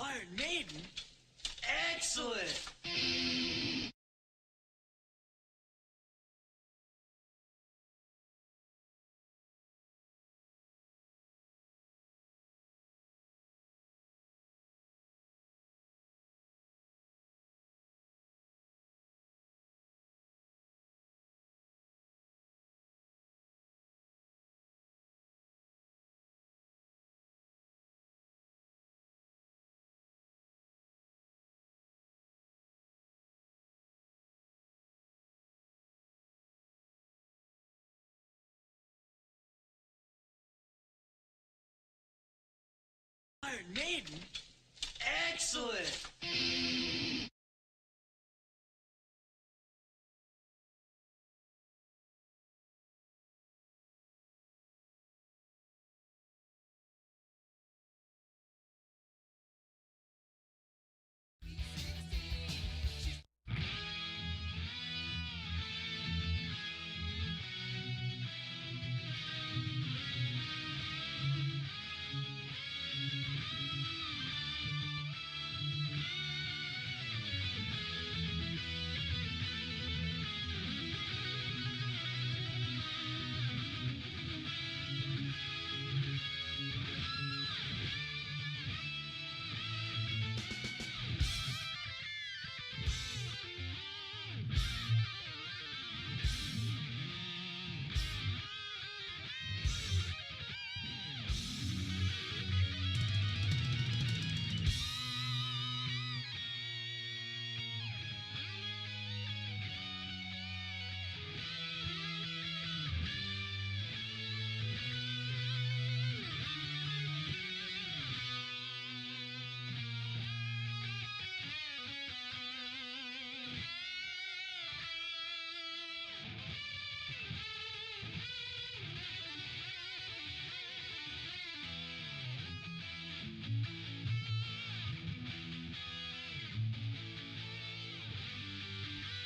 Iron Maiden? Excellent! Iron Maiden? Excellent!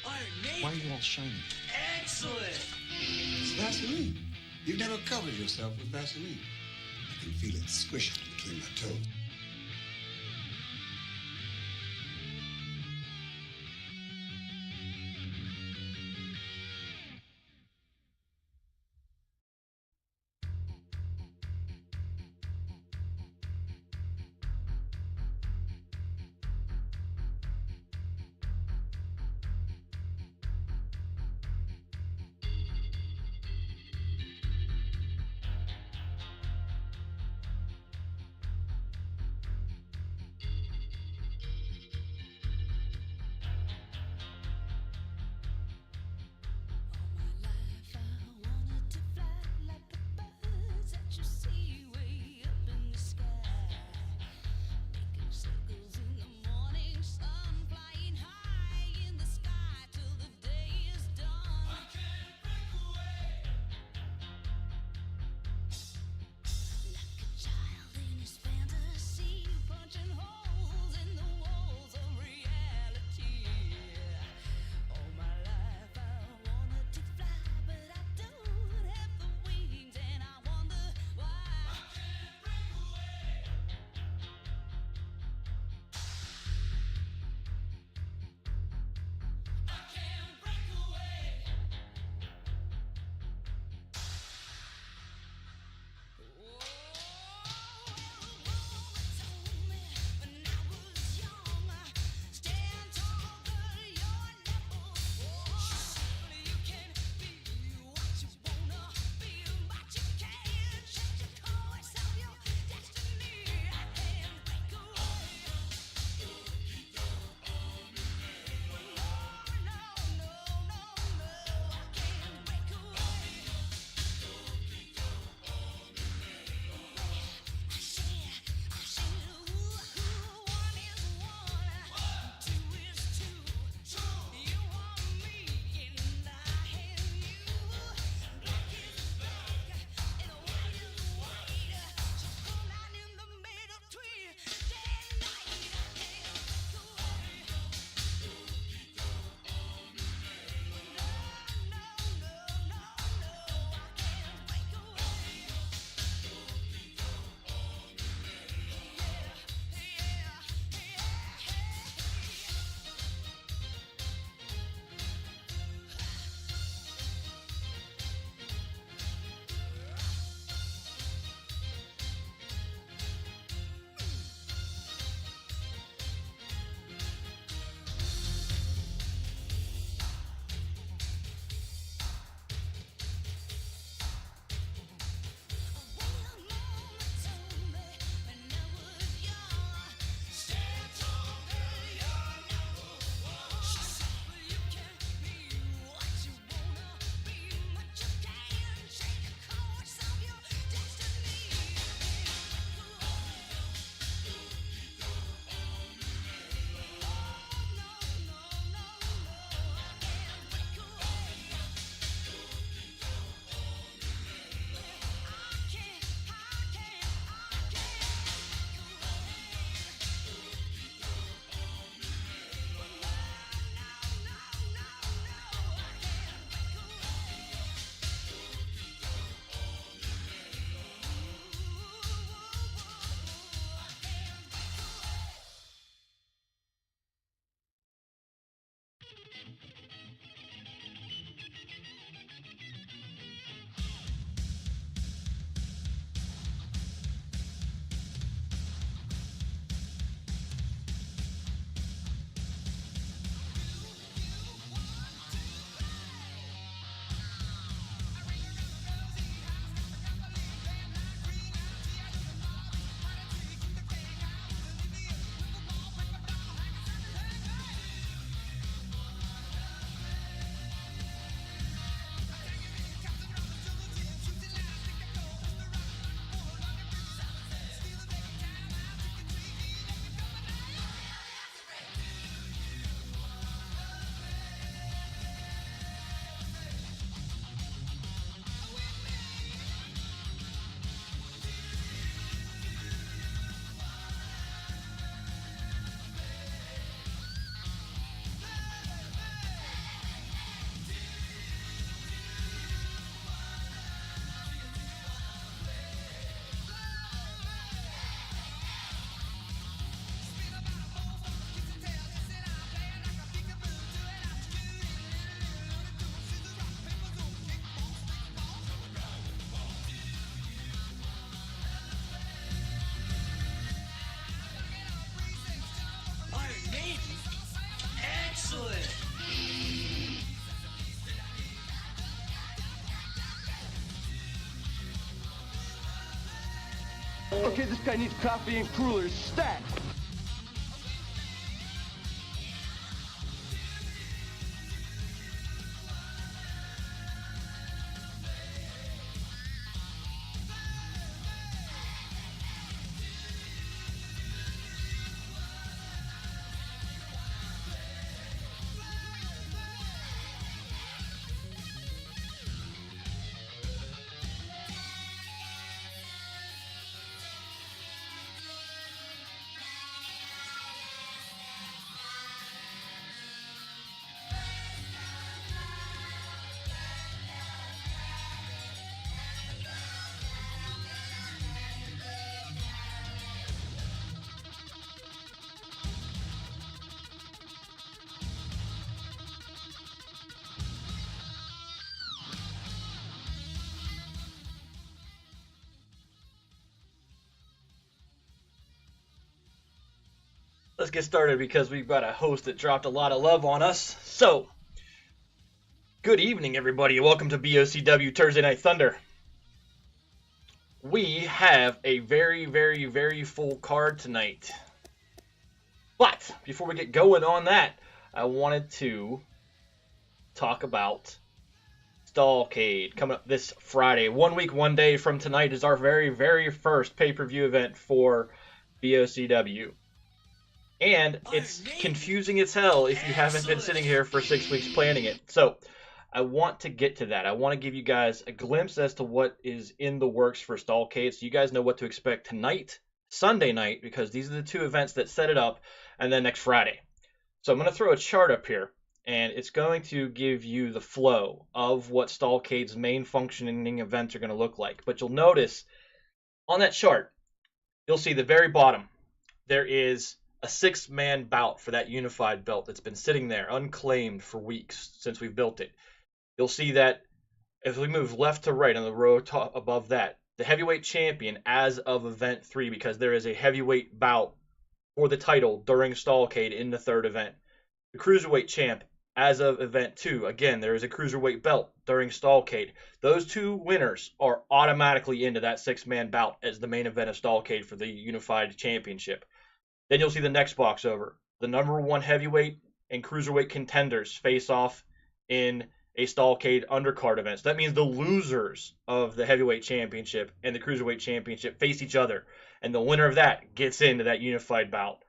Iron Maiden? Why are you all shiny? Excellent! It's Vaseline. You've never covered yourself with Vaseline. I can feel it squishing between my toes. Okay, this guy needs coffee and crullers stat. Let's get started because we've got a host that dropped a lot of love on us. So, good evening, everybody, and welcome to BOCW Thursday Night Thunder. We have a very, very, very full card tonight. But, before we get going on that, I wanted to talk about Stallcade coming up this Friday. 1 week, 1 day from tonight is our very, very first pay-per-view event for BOCW. And it's confusing as hell if you haven't been sitting here for 6 weeks planning it. So, I want to get to that. I want to give you guys a glimpse as to what is in the works for Stallcade, so you guys know what to expect tonight, Sunday night, because these are the two events that set it up, and then next Friday. So I'm going to throw a chart up here, and it's going to give you the flow of what Stallcade's main functioning events are going to look like. But you'll notice on that chart, you'll see the very bottom, there is a 6-man bout for that unified belt that's been sitting there unclaimed for weeks since we've built it. You'll see that if we move left to right on the row above that, the heavyweight champion as of event 3, because there is a heavyweight bout for the title during Stallcade in the third event. The cruiserweight champ as of event 2, again, there is a cruiserweight belt during Stallcade. Those two winners are automatically into that 6-man bout as the main event of Stallcade for the unified championship. Then you'll see the next box over. The number 1 heavyweight and cruiserweight contenders face off in a Stallcade undercard event. So that means the losers of the heavyweight championship and the cruiserweight championship face each other. And the winner of that gets into that unified bout.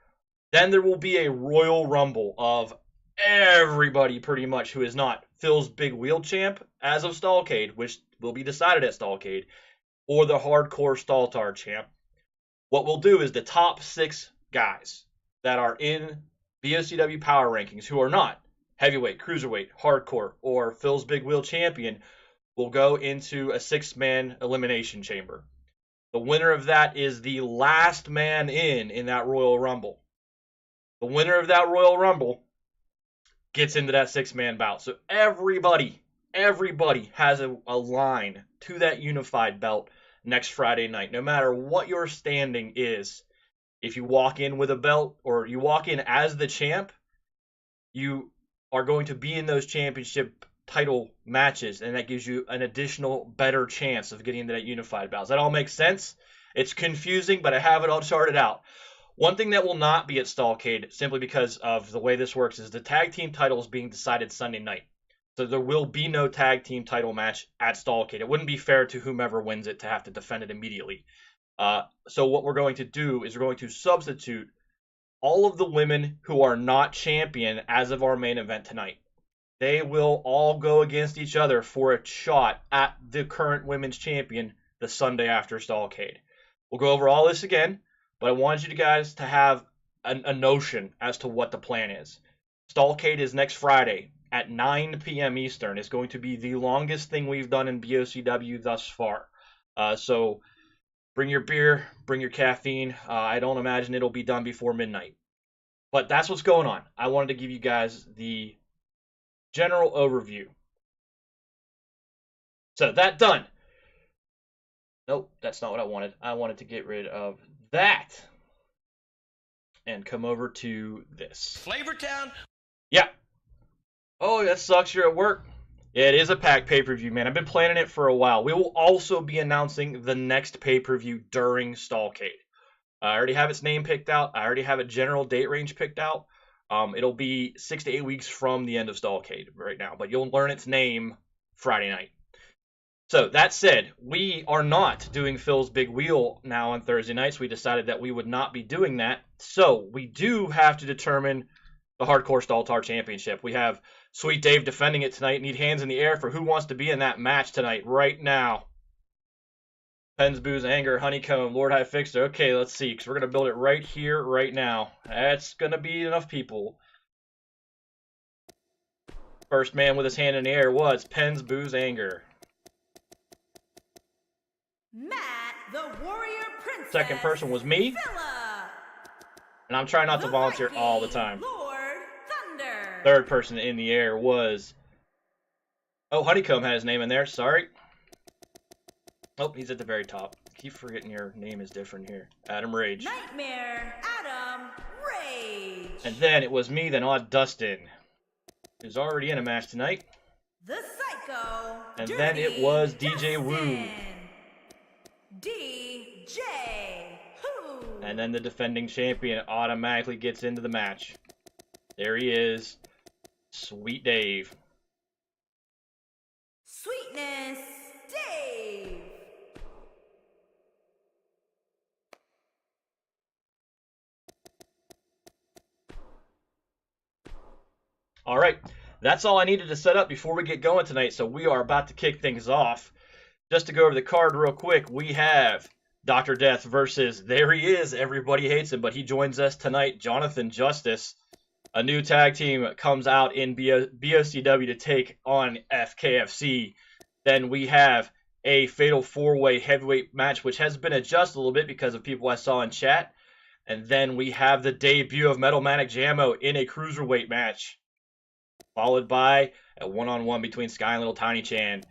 Then there will be a Royal Rumble of everybody pretty much who is not Phil's Big Wheel champ as of Stallcade, which will be decided at Stallcade, or the Hardcore Stalltar champ. What we'll do is the top 6 guys that are in BOCW power rankings who are not heavyweight, cruiserweight, hardcore, or Phil's Big Wheel champion will go into a 6-man elimination chamber. The winner of that is the last man in that Royal Rumble. The winner of that Royal Rumble gets into that 6-man bout. So everybody has a line to that unified belt next Friday night. No matter what your standing is, if you walk in with a belt or you walk in as the champ, you are going to be in those championship title matches, and that gives you an additional better chance of getting into that unified bout. Does that all make sense? It's confusing, but I have it all charted out. One thing that will not be at Stallcade, simply because of the way this works, is the tag team title is being decided Sunday night. So there will be no tag team title match at Stallcade. It wouldn't be fair to whomever wins it to have to defend it immediately. So what we're going to do is we're going to substitute all of the women who are not champion as of our main event tonight. They will all go against each other for a shot at the current women's champion the Sunday after Stallcade. We'll go over all this again, but I wanted you guys to have a notion as to what the plan is. Stallcade is next Friday at 9 p.m. Eastern. It's going to be the longest thing we've done in BOCW thus far. So bring your beer, bring your caffeine. I don't imagine it'll be done before midnight. But that's what's going on. I wanted to give you guys the general overview. So that done. Nope, that's not what I wanted. I wanted to get rid of that and come over to this. Flavortown. Yeah. Oh, that sucks. You're at work. Yeah, it is a packed pay-per-view, man. I've been planning it for a while. We will also be announcing the next pay-per-view during Stallcade. I already have its name picked out. I already have a general date range picked out. It'll be 6 to 8 weeks from the end of Stallcade right now, but you'll learn its name Friday night. So that said, we are not doing Phil's Big Wheel now on Thursday nights. We decided that we would not be doing that. So we do have to determine the Hardcore Stall-Tar Championship. We have Sweet Dave defending it tonight. Need hands in the air for who wants to be in that match tonight, right now. Pens, Booze, Anger, Honeycomb, Lord High Fixer. Okay, let's see, because we're going to build it right here, right now. That's going to be enough people. First man with his hand in the air was Pens, Booze, Anger. Matt, the Warrior Princess. Second person was me. Philla. And I'm trying not to volunteer all the time. Lord Thunder. Third person in the air was... Oh, Honeycomb had his name in there. Sorry. Oh, he's at the very top. Keep forgetting your name is different here. Adam Rage. Nightmare Adam Rage. And then it was me, then Odd Dustin, who's already in a match tonight. The Psycho. And Dirty then it was DJ Dustin. Woo. DJ Who. And then the defending champion automatically gets into the match. There he is. Sweet Dave. Sweetness Dave. All right, that's all I needed to set up before we get going tonight, so we are about to kick things off. Just to go over the card real quick, we have Dr. Death versus, there he is, everybody hates him, but he joins us tonight, Jonathan Justice. A new tag team comes out in BOCW to take on FKFC. Then we have a fatal four-way heavyweight match, which has been adjusted a little bit because of people I saw in chat. And then we have the debut of Metal Manic Jammo in a cruiserweight match, followed by a one-on-one between Sky and Little Tiny Chan.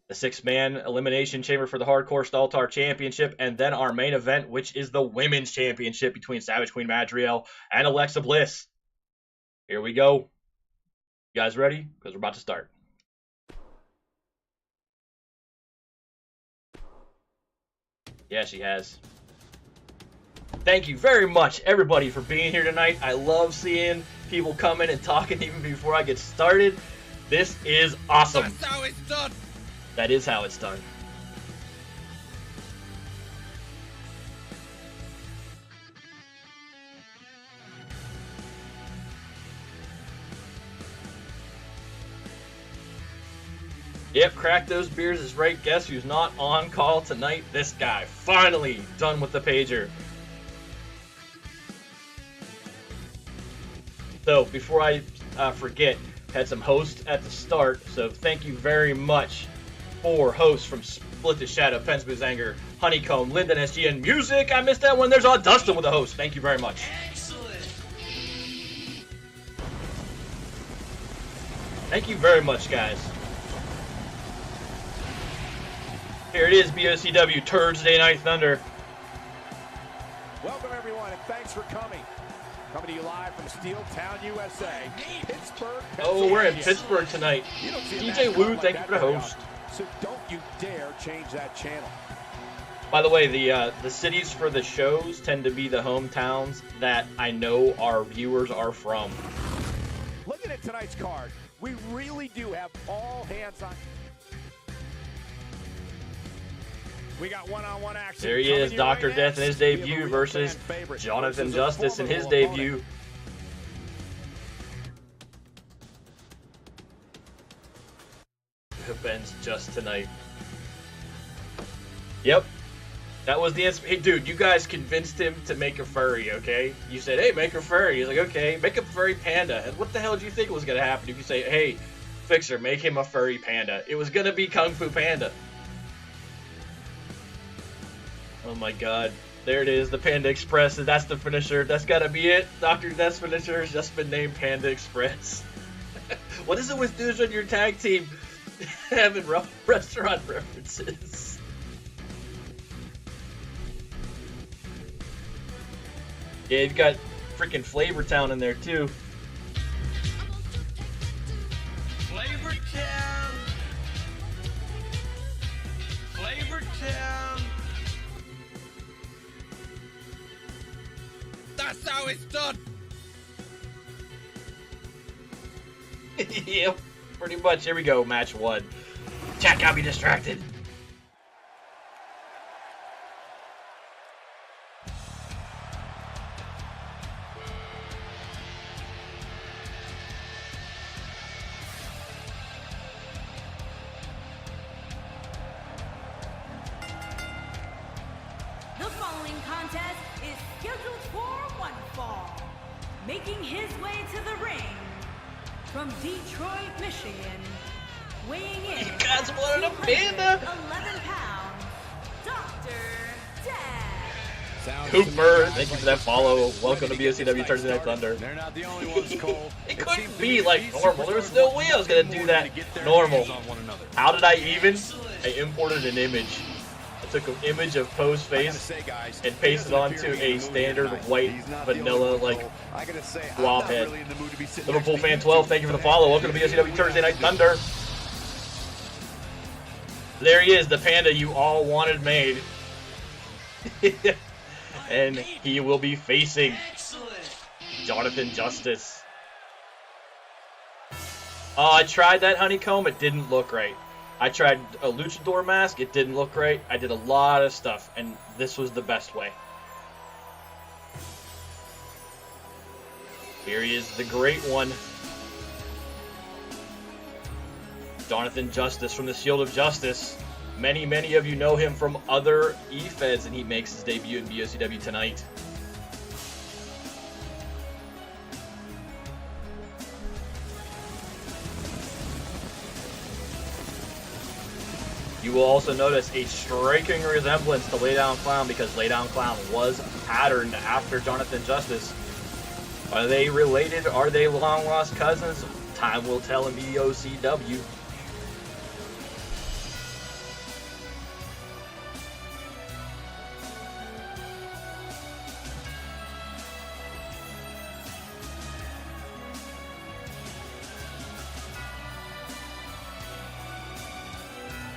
The six-man elimination chamber for the Hardcore Stall-Tar Championship, and then our main event, which is the Women's Championship between Savage Queen Madriel and Alexa Bliss. Here we go. You guys ready? Because we're about to start. Yeah, she has. Thank you very much, everybody, for being here tonight. I love seeing people coming and talking even before I get started. This is awesome. That's how it's done. That is how it's done. Yep, crack those beers is right. Guess who's not on call tonight? This guy. Finally done with the pager. So, before I forget, had some hosts at the start, so thank you very much for hosts from Split the Shadow, Pens, Booze, Anger, Honeycomb, Lyndon, SG, and Music. I missed that one. There's Odd Dustin with a host. Thank you very much. Excellent. Thank you very much, guys. Here it is, BOCW, Turdsday Night Thunder. Welcome, everyone, and thanks for coming. Coming to you live from Steel Town, USA, Pittsburgh, Oh, we're in Pennsylvania. Pittsburgh tonight. You don't see a DJ match Woo, like thank you that for the very host. often, so don't you dare change that channel. By the way, the cities for the shows tend to be the hometowns that I know our viewers are from. Looking at tonight's card, we really do have all hands on. We got one-on-one action. There he coming is, your Dr. way Death in his next. We have a debut real versus fan favorite Jonathan versus a Justice in his formidable debut. Ben's just tonight. Yep. That was the hey, dude, you guys convinced him to make a furry, okay? You said, hey, make a furry. He's like, okay, make a furry panda. And what the hell did you think was going to happen if you say, hey, Fixer, make him a furry panda? It was going to be Kung Fu Panda. Oh my god. There it is, the Panda Express. That's the finisher. That's got to be it. Dr. Death's finisher has just been named Panda Express. What is it with dudes on your tag team having restaurant references? Yeah, you've got freaking Flavor Town in there too. Flavor Town. showdown. That's how it's done. Yep, pretty much. Here we go, match 1. Chat got me distracted. The following contest is scheduled for one fall. Making his way to the ring from Detroit, Michigan, weighing in You guys at wanted a panda? 211 pounds, Dr. Death. Cooper, thank you for that follow. Welcome to BOCW Turdsday Night Thunder. They're not the only ones, Cole. It couldn't be like normal. There was no way I was going to do that normal. How did I even? I imported an image. I took an image of Poe's face and pasted onto a standard white vanilla like blob head. Liverpool fan 12, thank you for the follow. Welcome to BOCW Thursday Night Thunder. There he is, the panda you all wanted made. And he will be facing Jonathan Justice. Oh, I tried that honeycomb. It didn't look right. I tried a luchador mask. It didn't look right. I did a lot of stuff, and this was the best way. Here he is, the great one. Jonathan Justice from the Shield of Justice. Many of you know him from other E-Feds, and he makes his debut in BOCW tonight. You will also notice a striking resemblance to Laydown Clown because Laydown Clown was patterned after Jonathan Justice. Are they related? Are they long-lost cousins? Time will tell in BOCW.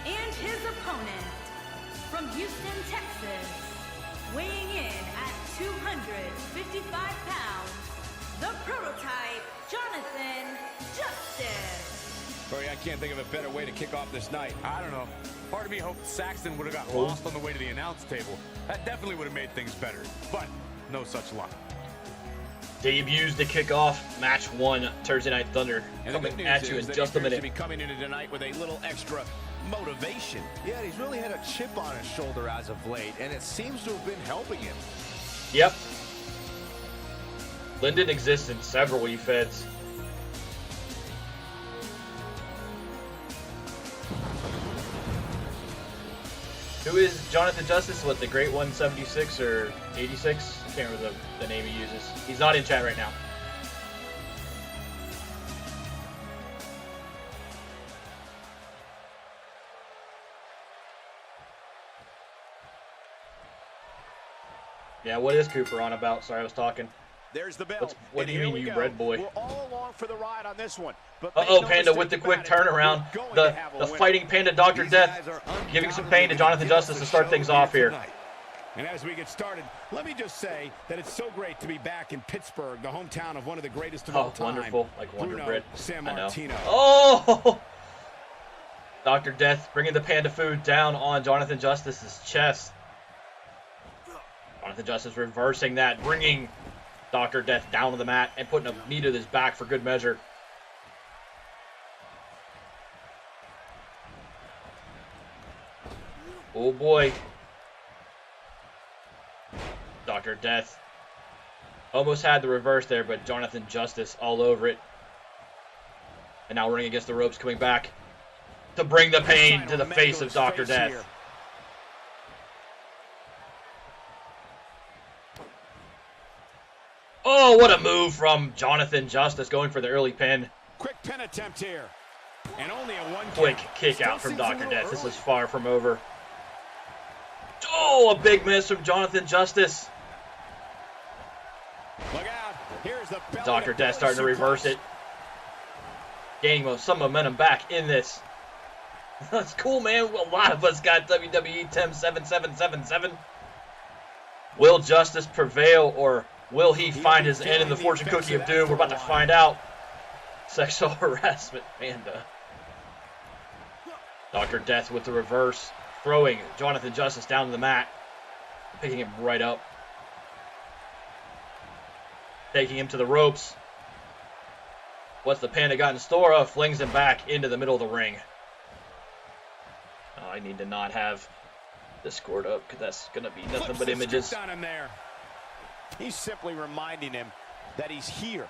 And his opponent from Houston, Texas, weighing in at 255 pounds, the prototype, Jonathan Justice. Corey, I can't think of a better way to kick off this night. I don't know. Part of me hoped Saxton would have got lost on the way to the announce table. That definitely would have made things better, but no such luck. Debuts to kick off match 1, Thursday Night Thunder. And the Coming good news at you is in that just a he appears minute. to be coming into tonight with a little extra motivation. Yeah, he's really had a chip on his shoulder as of late, and it seems to have been helping him. Yep. Linden exists in several E-Feds. Who is Jonathan Justice? What, the Great 176 or 86? I can't remember the name he uses. He's not in chat right now. Yeah, what is Cooper on about? Sorry, I was talking. There's the bell. What do you And mean, here you we red go. boy? We're all along for the ride on this one. Uh-oh, Panda with the quick turnaround. The fighting Panda Dr. Death giving some pain to Jonathan Justice to start things off here. And as we get started, let me just say that it's so great to be back in Pittsburgh, the hometown of one of the greatest of all Oh, time. wonderful. Like Wonder Bruno Bread. I know. Sammartino. Oh! Dr. Death bringing the Panda food down on Jonathan Justice's chest. Jonathan Justice reversing that, bringing Dr. Death down to the mat and putting a knee to his back for good measure. Oh boy. Dr. Death almost had the reverse there, but Jonathan Justice all over it. And now ring against the ropes, coming back to bring the pain to the face of Dr. Death. Here. Oh, what a move from Jonathan Justice, going for the early pin. Quick pin attempt here. And only a one Quick count. kick out Still from seems a Dr. little Death. This early. is far from over. Oh, a big miss from Jonathan Justice. Look out. Here's the belly Dr. to Death starting to belly reverse suplex. it. Gaining some momentum back in this. That's cool, man. A lot of us got WWE 10-7-7-7-7. Will justice prevail, or will he find his end in the fortune cookie of doom? We're about to find out. Sexual harassment, Panda. Dr. Death with the reverse, throwing Jonathan Justice down to the mat, picking him right up, taking him to the ropes. What's the Panda got in store? Oh, flings him back into the middle of the ring. Oh, I need to not have this scored up because that's going to be nothing but images. On him there. He's simply reminding him that he's here.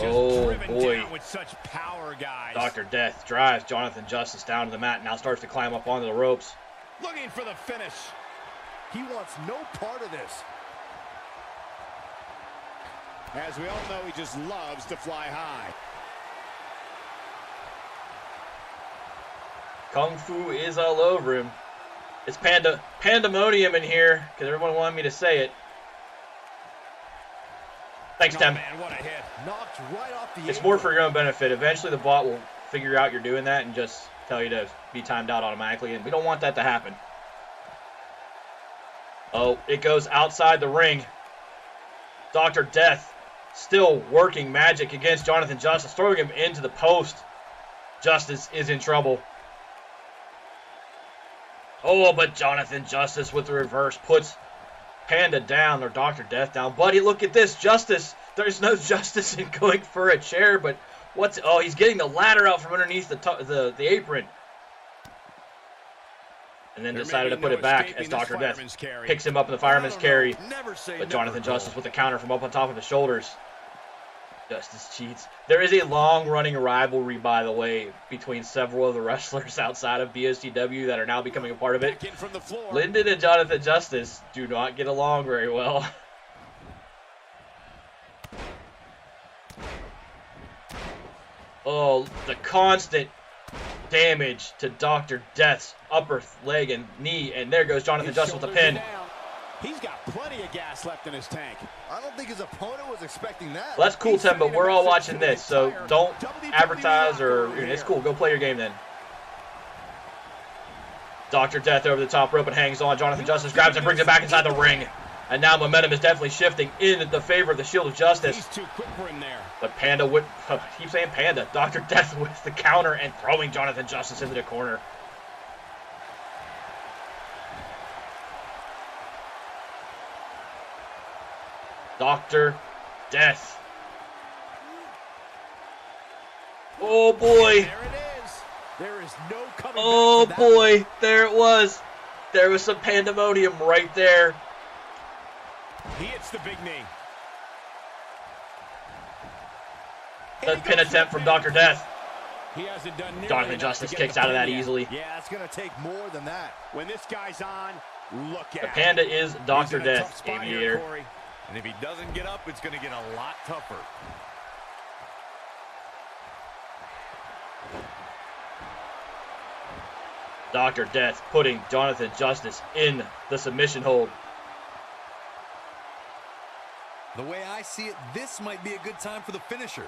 Oh boy. With such power, guys. Dr. Death drives Jonathan Justice down to the mat, now starts to climb up onto the ropes. Looking for the finish. He wants no part of this. As we all know, he just loves to fly high. Kung Fu is all over him. It's pandemonium in here, because everyone wanted me to say it. Thanks, Tim. Man, what a hit. Knocked right off the It's more for your own benefit. Eventually, the bot will figure out you're doing that and just tell you to be timed out automatically, and we don't want that to happen. Oh, it goes outside the ring. Dr. Death still working magic against Jonathan Justice, throwing him into the post. Justice is in trouble. Oh, but Jonathan Justice with the reverse puts Panda down, or Dr. Death down. Buddy, look at this. Justice. There's no justice in going for a chair, but what's... Oh, he's getting the ladder out from underneath the apron. And then decided to put it back as Dr. Death picks him up in the fireman's carry. But Jonathan Justice with the counter from up on top of his shoulders. Justice cheats. There is a long-running rivalry, by the way, between several of the wrestlers outside of BOCW that are now becoming a part of it. Lyndon and Jonathan Justice do not get along very well. Oh, the constant damage to Dr. Death's upper leg and knee, and there goes Jonathan Justice with the pin. He's got plenty of gas left in his tank. I don't think his opponent was expecting that. Well, that's cool, Tim, but we're all watching this, so don't advertise or... It's cool. Go play your game then. Dr. Death over the top rope and hangs on. Jonathan Justice grabs and brings it back inside the ring. And now momentum is definitely shifting in the favor of the Shield of Justice. He's too quick for him there. But Panda would... keep saying Panda. Dr. Death with the counter and throwing Jonathan Justice into the corner. Dr. Death. Oh boy. There it is. There is no coming Oh back from that. boy. There it was. There was some pandemonium right there. He hits the big knee. The pin attempt from Dr. Death. He hasn't done nearly Jonathan enough Justice to get kicks the out of that pin yet. easily. Yeah, it's going to take more than that. When this guy's on, look at The Panda is Dr. He's in a tough Death, spot here, Aviator. Corey. And if he doesn't get up, it's going to get a lot tougher. Dr. Death putting Jonathan Justice in the submission hold. The way I see it, this might be a good time for the finisher.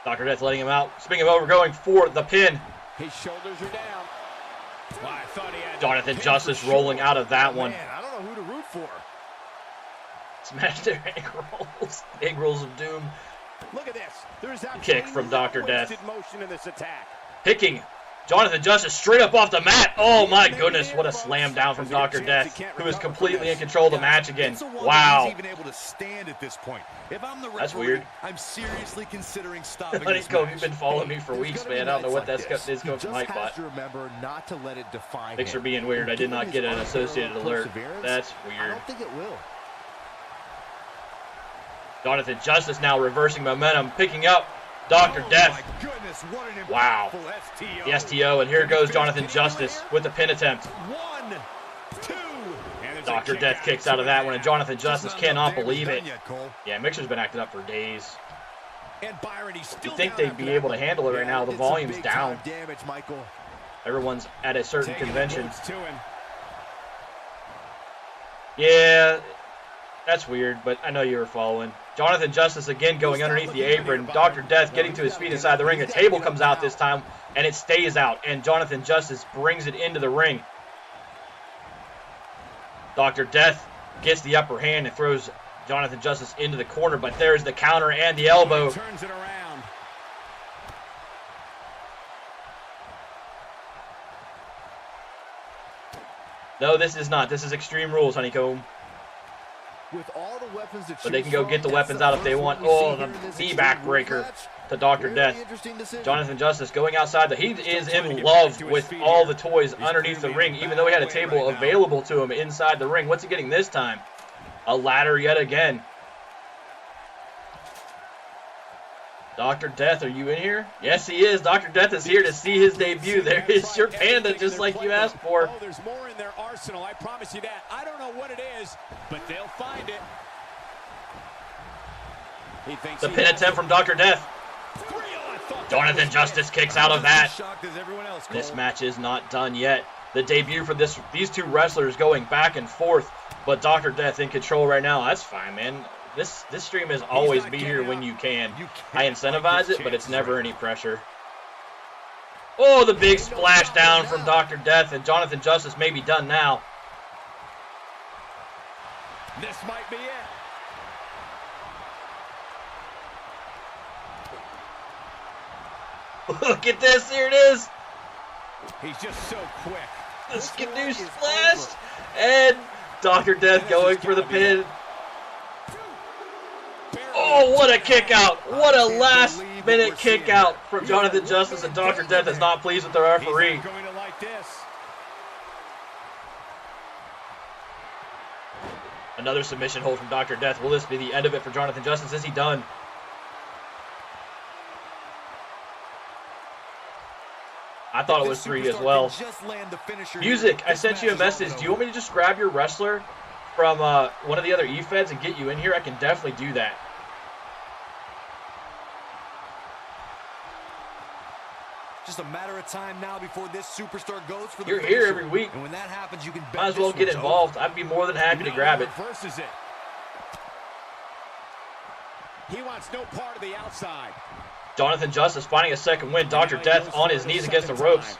Dr. Death letting him out, spinning him over, going for the pin. His shoulders are down. Well, I thought he had Jonathan the pin Justice for rolling sure. out of that one. Man, I don't know who to root for. Smash their egg rolls. Egg rolls of doom. Look at this. There's Kick from Dr. Death. wasted motion in this attack. Picking Jonathan Justice straight up off the mat. Oh my goodness, what a slam down from Dr. Death, who is completely in control of the match again. It's a wonder Wow. he's even able to stand at this point. If I'm the That's referee, weird. I'm seriously considering stopping Let this it go. match. You've been following me for There's weeks, gonna be man. I don't know what nights that's like this. going He from just my has bot. to remember not to let it define Thanks for him. being weird. I did not get an Given his associated unparalleled alert. perseverance, That's I weird. don't think it will. Jonathan Justice now reversing momentum, picking up Dr. Death. My goodness, what an Wow. impactful STO. The STO, and here goes Jonathan Justice with the pin attempt. 1, 2. And there's a Dr. kick Death out. kicks out of that one, and Jonathan Justice Just cannot not enough believe damage it. done yet, Cole. Yeah, Mixer's been acting up for days. And Byron, he's still You'd think down they'd after be that able to one. handle it right now. The did some volume's big down. time damage, Michael. Everyone's at a certain Taking the convention. boots to him. Yeah, That's weird, but I know you were following. Jonathan Justice again going underneath the apron. Dr. Death getting to his feet inside the ring. A table comes out this time, and it stays out. And Jonathan Justice brings it into the ring. Dr. Death gets the upper hand and throws Jonathan Justice into the corner, but there's the counter and the elbow. Turns it around. No, this is not. This is Extreme Rules, Honeycomb. With all the weapons to But they can go get the weapons out if they want. Oh, the knee backbreaker to Dr. Death. Jonathan Justice going outside. He is in love with all the toys underneath the ring, even though he had a table available to him inside the ring. What's he getting this time? A ladder yet again. Dr. Death, are you in here? Yes, he is. Dr. Death is here to see his debut. There is your panda, just like you asked for. Oh, there's more in their arsenal, I promise you that. I don't know what it is, but they'll find it. He thinks The pin attempt from Dr. Death. Jonathan Justice kicks out of that. This match is not done yet. The debut for these two wrestlers going back and forth, but Dr. Death in control right now. That's fine, man. This stream is always be here when you can. I incentivize it, but it's never any pressure. Oh, the big splash down from Dr. Death, and Jonathan Justice may be done now. This might be it. Look at this, here it is. He's just so quick. The skidoo splash, and Dr. Death going for the pin. Oh, what a kick out. What a last minute kick out from Jonathan Justice, and Dr. Death is not pleased with the referee. He's not going to like this. Another submission hold from Dr. Death. Will this be the end of it for Jonathan Justice? Is he done? I thought it was 3 as well. Music, I sent you a message. Do you want me to just grab your wrestler from one of the other E-Feds and get you in here? I can definitely do that. Just a matter of time now before this superstar goes for the You're here every week. And when that happens, you can bet might as well get involved. I'd be more than happy to grab it. Reverses it. He wants no part of the outside. Jonathan Justice finding a second win. Dr. Death on his knees against the ropes.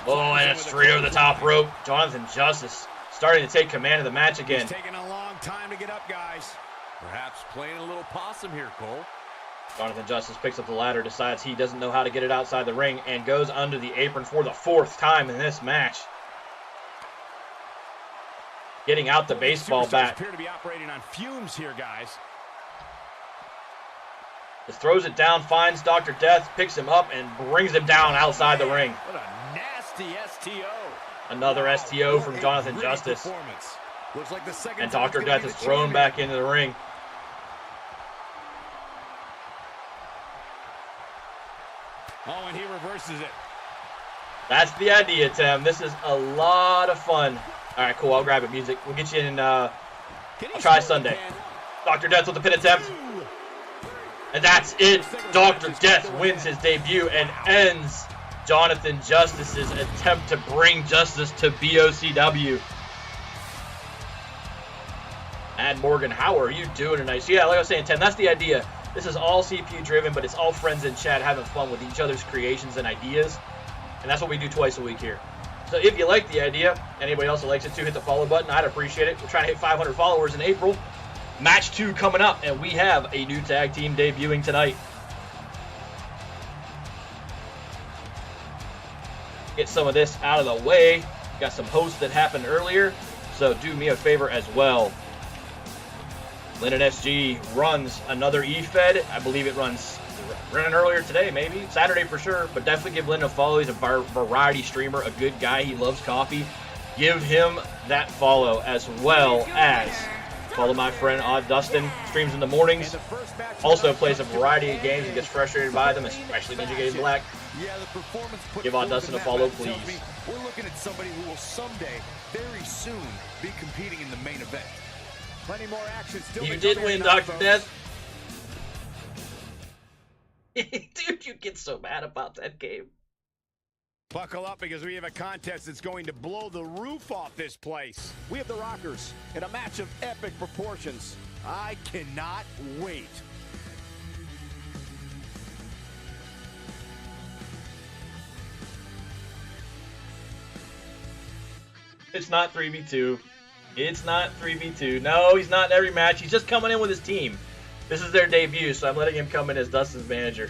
Oh, and it's straight over the top rope. Jonathan Justice starting to take command of the match again. It's taking a long time to get up, guys. Perhaps playing a little possum here, Cole. Jonathan Justice picks up the ladder, decides he doesn't know how to get it outside the ring, and goes under the apron for the 4th time in this match. Getting out the baseball bat. Appear to be operating on fumes here, guys. Just throws it down, finds Dr. Death, picks him up, and brings him down outside the ring. What a nasty STO. Another STO from Jonathan Justice. Looks like the second and Dr. Death is thrown back into the ring. Oh, and he reverses it. That's the idea, Tim. This is a lot of fun. All right, cool. I'll grab it, music. We'll get you in. I'll try Sunday. Dr. Death with the pin attempt. And that's it. Dr. Death wins his debut and ends Jonathan Justice's attempt to bring justice to BOCW. And Morgan, how are you doing tonight? So yeah, like I was saying, Tim, that's the idea. This is all CPU driven, but it's all friends in chat having fun with each other's creations and ideas. And that's what we do twice a week here. So if you like the idea, anybody else that likes it too, hit the follow button. I'd appreciate it. We're trying to hit 500 followers in April. Match 2 coming up, and we have a new tag team debuting tonight. Get some of this out of the way. Got some hosts that happened earlier, so do me a favor as well. Lennon SG runs another E-Fed. I believe it runs running earlier today, maybe Saturday for sure, but definitely give Lennon a follow. He's a variety streamer, a good guy. He loves coffee. Give him that follow, as well as follow my friend Odd Dustin. Streams in the mornings. Also plays a variety of games and gets frustrated by them, especially Ninja Games Black. Give Odd Dustin a follow, please. We're looking at somebody who will someday, very soon, be competing in the main event. Plenty more action still. You did win, Dr. Death. Dude, you get so mad about that game. Buckle up because we have a contest that's going to blow the roof off this place. We have the Rockers in a match of epic proportions. I cannot wait. It's not 3v2. It's not 3v2. No, he's not in every match. He's just coming in with his team. This is their debut, so I'm letting him come in as Dustin's manager.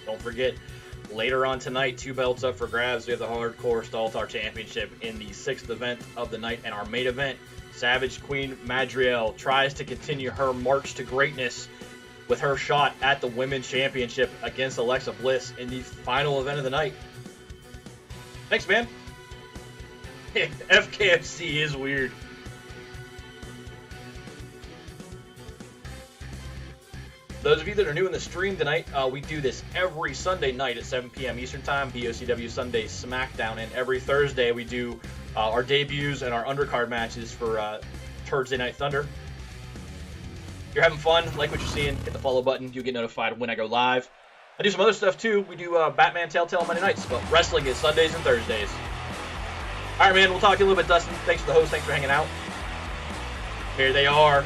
Don't forget, later on tonight, 2 belts up for grabs. We have the Hardcore Staltar Championship in the 6th event of the night, and our main event, Savage Queen Madriel tries to continue her march to greatness with her shot at the Women's Championship against Alexa Bliss in the final event of the night. Thanks, man. FKFC is weird. Those of you that are new in the stream tonight, we do this every Sunday night at 7 p.m. Eastern Time, BOCW Sunday SmackDown, and every Thursday we do our debuts and our undercard matches for Turdsday Night Thunder. If you're having fun, like what you're seeing, hit the follow button. You'll get notified when I go live. I do some other stuff too. We do Batman Telltale Monday nights, but wrestling is Sundays and Thursdays. All right, man, we'll talk to you a little bit, Dustin. Thanks for the host. Thanks for hanging out. Here they are.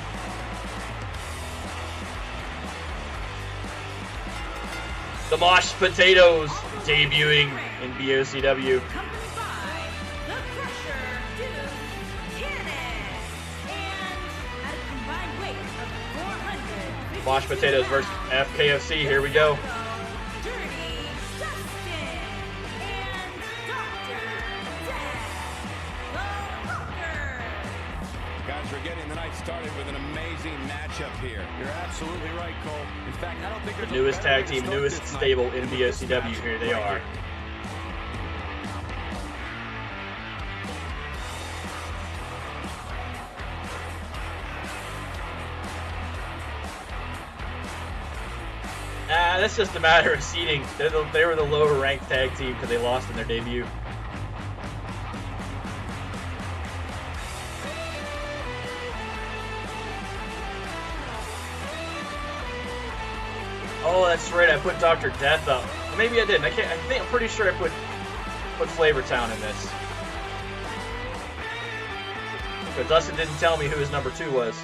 The Mosh Potatoes debuting in BOCW. Accompanied by the Crusher, Duke Cannon, and at a combined weight of 400. Mosh Potatoes versus FKFC. Here we go. Dirty Dustin and Dr. Death, the Rocker. Guys, we're getting the night started with an amazing matchup here. You're absolutely right, Cole. In fact, I don't think The there's newest a better tag way to team, start newest this night. stable in BOCW. Here they are. That's just a matter of seeding. They were the lower ranked tag team because they lost in their debut. Oh, that's right. I put Dr. Death up. Maybe I didn't. I'm pretty sure I put Flavor Town in this. But Dustin didn't tell me who his number 2 was.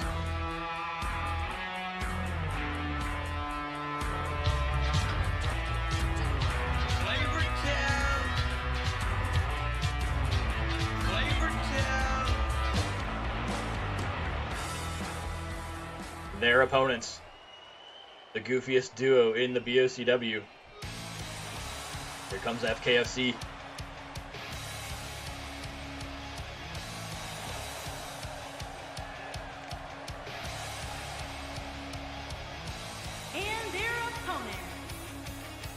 Flavor Town. Flavor Town. Their opponents. The goofiest duo in the BOCW. Here comes FKFC. And their opponent,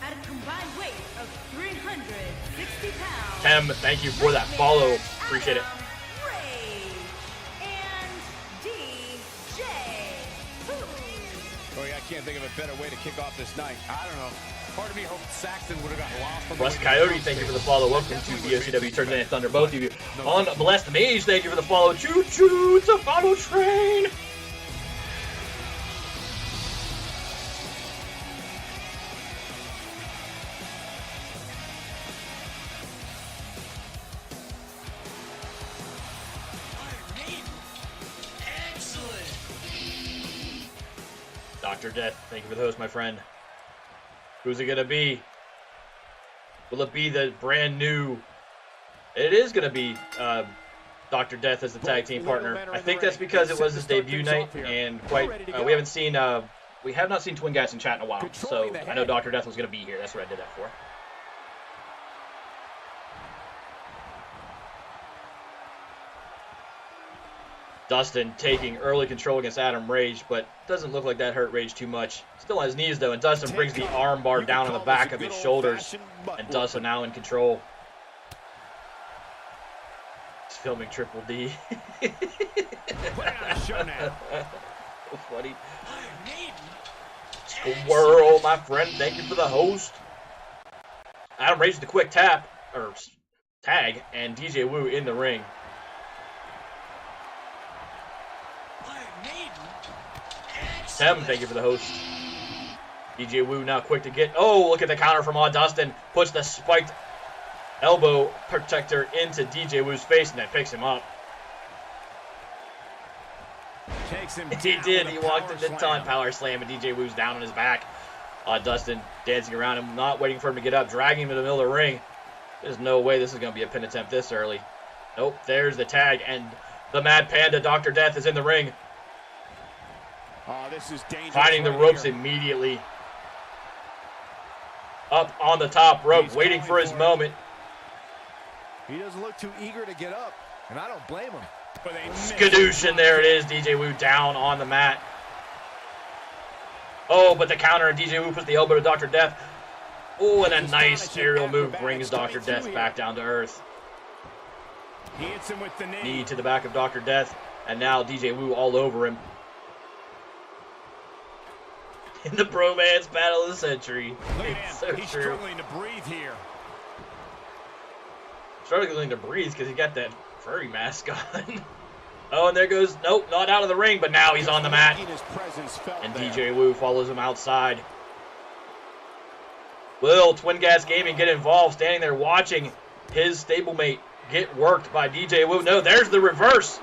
at a combined weight of 360 pounds. Tem, thank you for that follow. Appreciate it. Ray and DJ Boo. Boy, I can't think of a better way to kick off this night. I don't know. Part of me hoped Saxton would have got lost on the Russ way to Coyote, the thank you for the announce follow. table. Welcome to Definitely would have BOCW made Turdsday Night things Thunder, both of you. No On Blessed Mage, thank you for the follow. Choo choo, it's a follow train. Iron Maiden. Excellent. Dr. Death, thank you for the host, my friend. Who's it gonna be? Will it be the brand new? It is gonna be Dr. Death as the tag team partner. I think that's because it was his debut night, and we haven't seen we have not seen Twin Guys in chat in a while. So I know Dr. Death was gonna be here. That's what I did that for. Dustin taking early control against Adam Rage, but doesn't look like that hurt Rage too much. Still on his knees though, and Dustin brings the arm bar down on the back of his shoulders, and Dustin now in control. filming Triple D. Put it on a show now. So funny. Iron Maiden. Squirrel, my friend. Thank you for the host. Adam Rage with the quick tap, or tag, and DJ Wu in the ring. Iron Maiden. Tim, thank you for the host. DJ Wu now quick to get. Oh, look at the counter from Dustin. Puts the spiked elbow protector into DJ Wu's face and then picks him up. Takes him He down did. with He a walked power into the slam. power slam, and DJ Wu's down on his back. Dustin dancing around him, not waiting for him to get up, dragging him to the middle of the ring. There's no way this is going to be a pin attempt this early. Nope, there's the tag, and the Mad Panda, Dr. Death, is in the ring. Oh, this is dangerous. Finding the right ropes here. immediately. Up on the top rope, He's waiting going for his for it. moment. He doesn't look too eager to get up, and I don't blame him. But they miss. Skadoosh, and there it is. DJ Wu down on the mat. Oh, but the counter, and DJ Wu puts the elbow to Dr. Death. Oh, and a nice aerial move brings Dr. Death back down to earth. He hits him with the knee. Knee to the back of Dr. Death, and now DJ Wu all over him. In the bromance battle of the century. Look at It's him. so He's true. struggling to breathe here. Struggling to breathe because he got that furry mask on. Oh, and there goes, nope, not out of the ring, but now he's on the mat. Making his presence felt And there. DJ Wu follows him outside. Will Twin Gas Gaming get involved, standing there watching his stablemate get worked by DJ Wu. No, there's the reverse.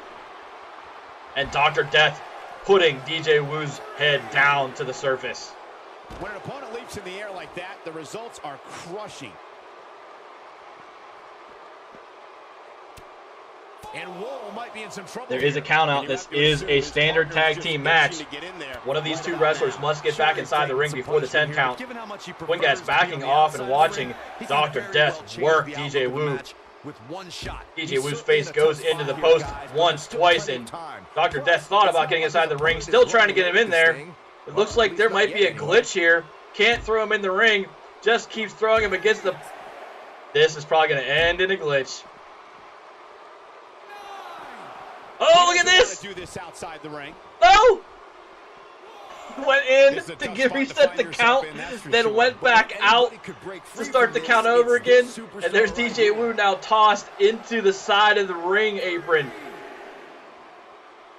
And Dr. Death putting DJ Wu's head down to the surface. When an opponent leaps in the air like that, the results are crushing. And Wool might be in some trouble. There is a count out. This is a standard tag team match. One of these two wrestlers must get back inside the ring before the 10 count. Twin Gas backing off and watching Dr. Death work DJ Wu. DJ Wu's face goes into the post once, twice, and Dr. Death thought about getting inside the ring, still trying to get him in there. It looks like there might be a glitch here. Can't throw him in the ring, just keeps throwing him against the... This is probably going to end in a glitch. Oh, look at this! Do this outside the ring. No! Went in to give reset the count, then went back out to start the count over again. And there's DJ Wu now tossed into the side of the ring apron.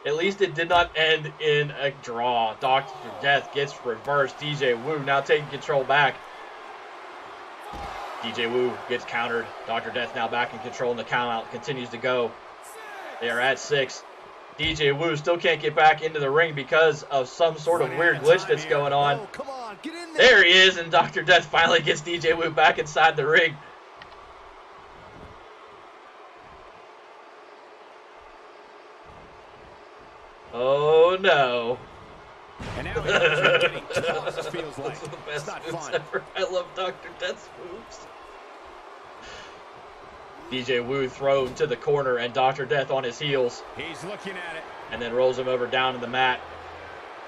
At least it did not end in a draw. Dr. Death gets reversed. DJ Wu now taking control back. DJ Wu gets countered. Dr. Death now back in control, and the count out continues to go. They are at 6. DJ Wu still can't get back into the ring because of some sort of weird glitch that's going on. Oh, come on, get in there. There he is, and Dr. Death finally gets DJ Wu back inside the ring. Oh no. And now he's getting tossed, it feels like. Those are the It's best not moves fun. ever. I love Dr. Death's moves. DJ Wu thrown to the corner, and Dr. Death on his heels, He's looking at it. and then rolls him over down to the mat.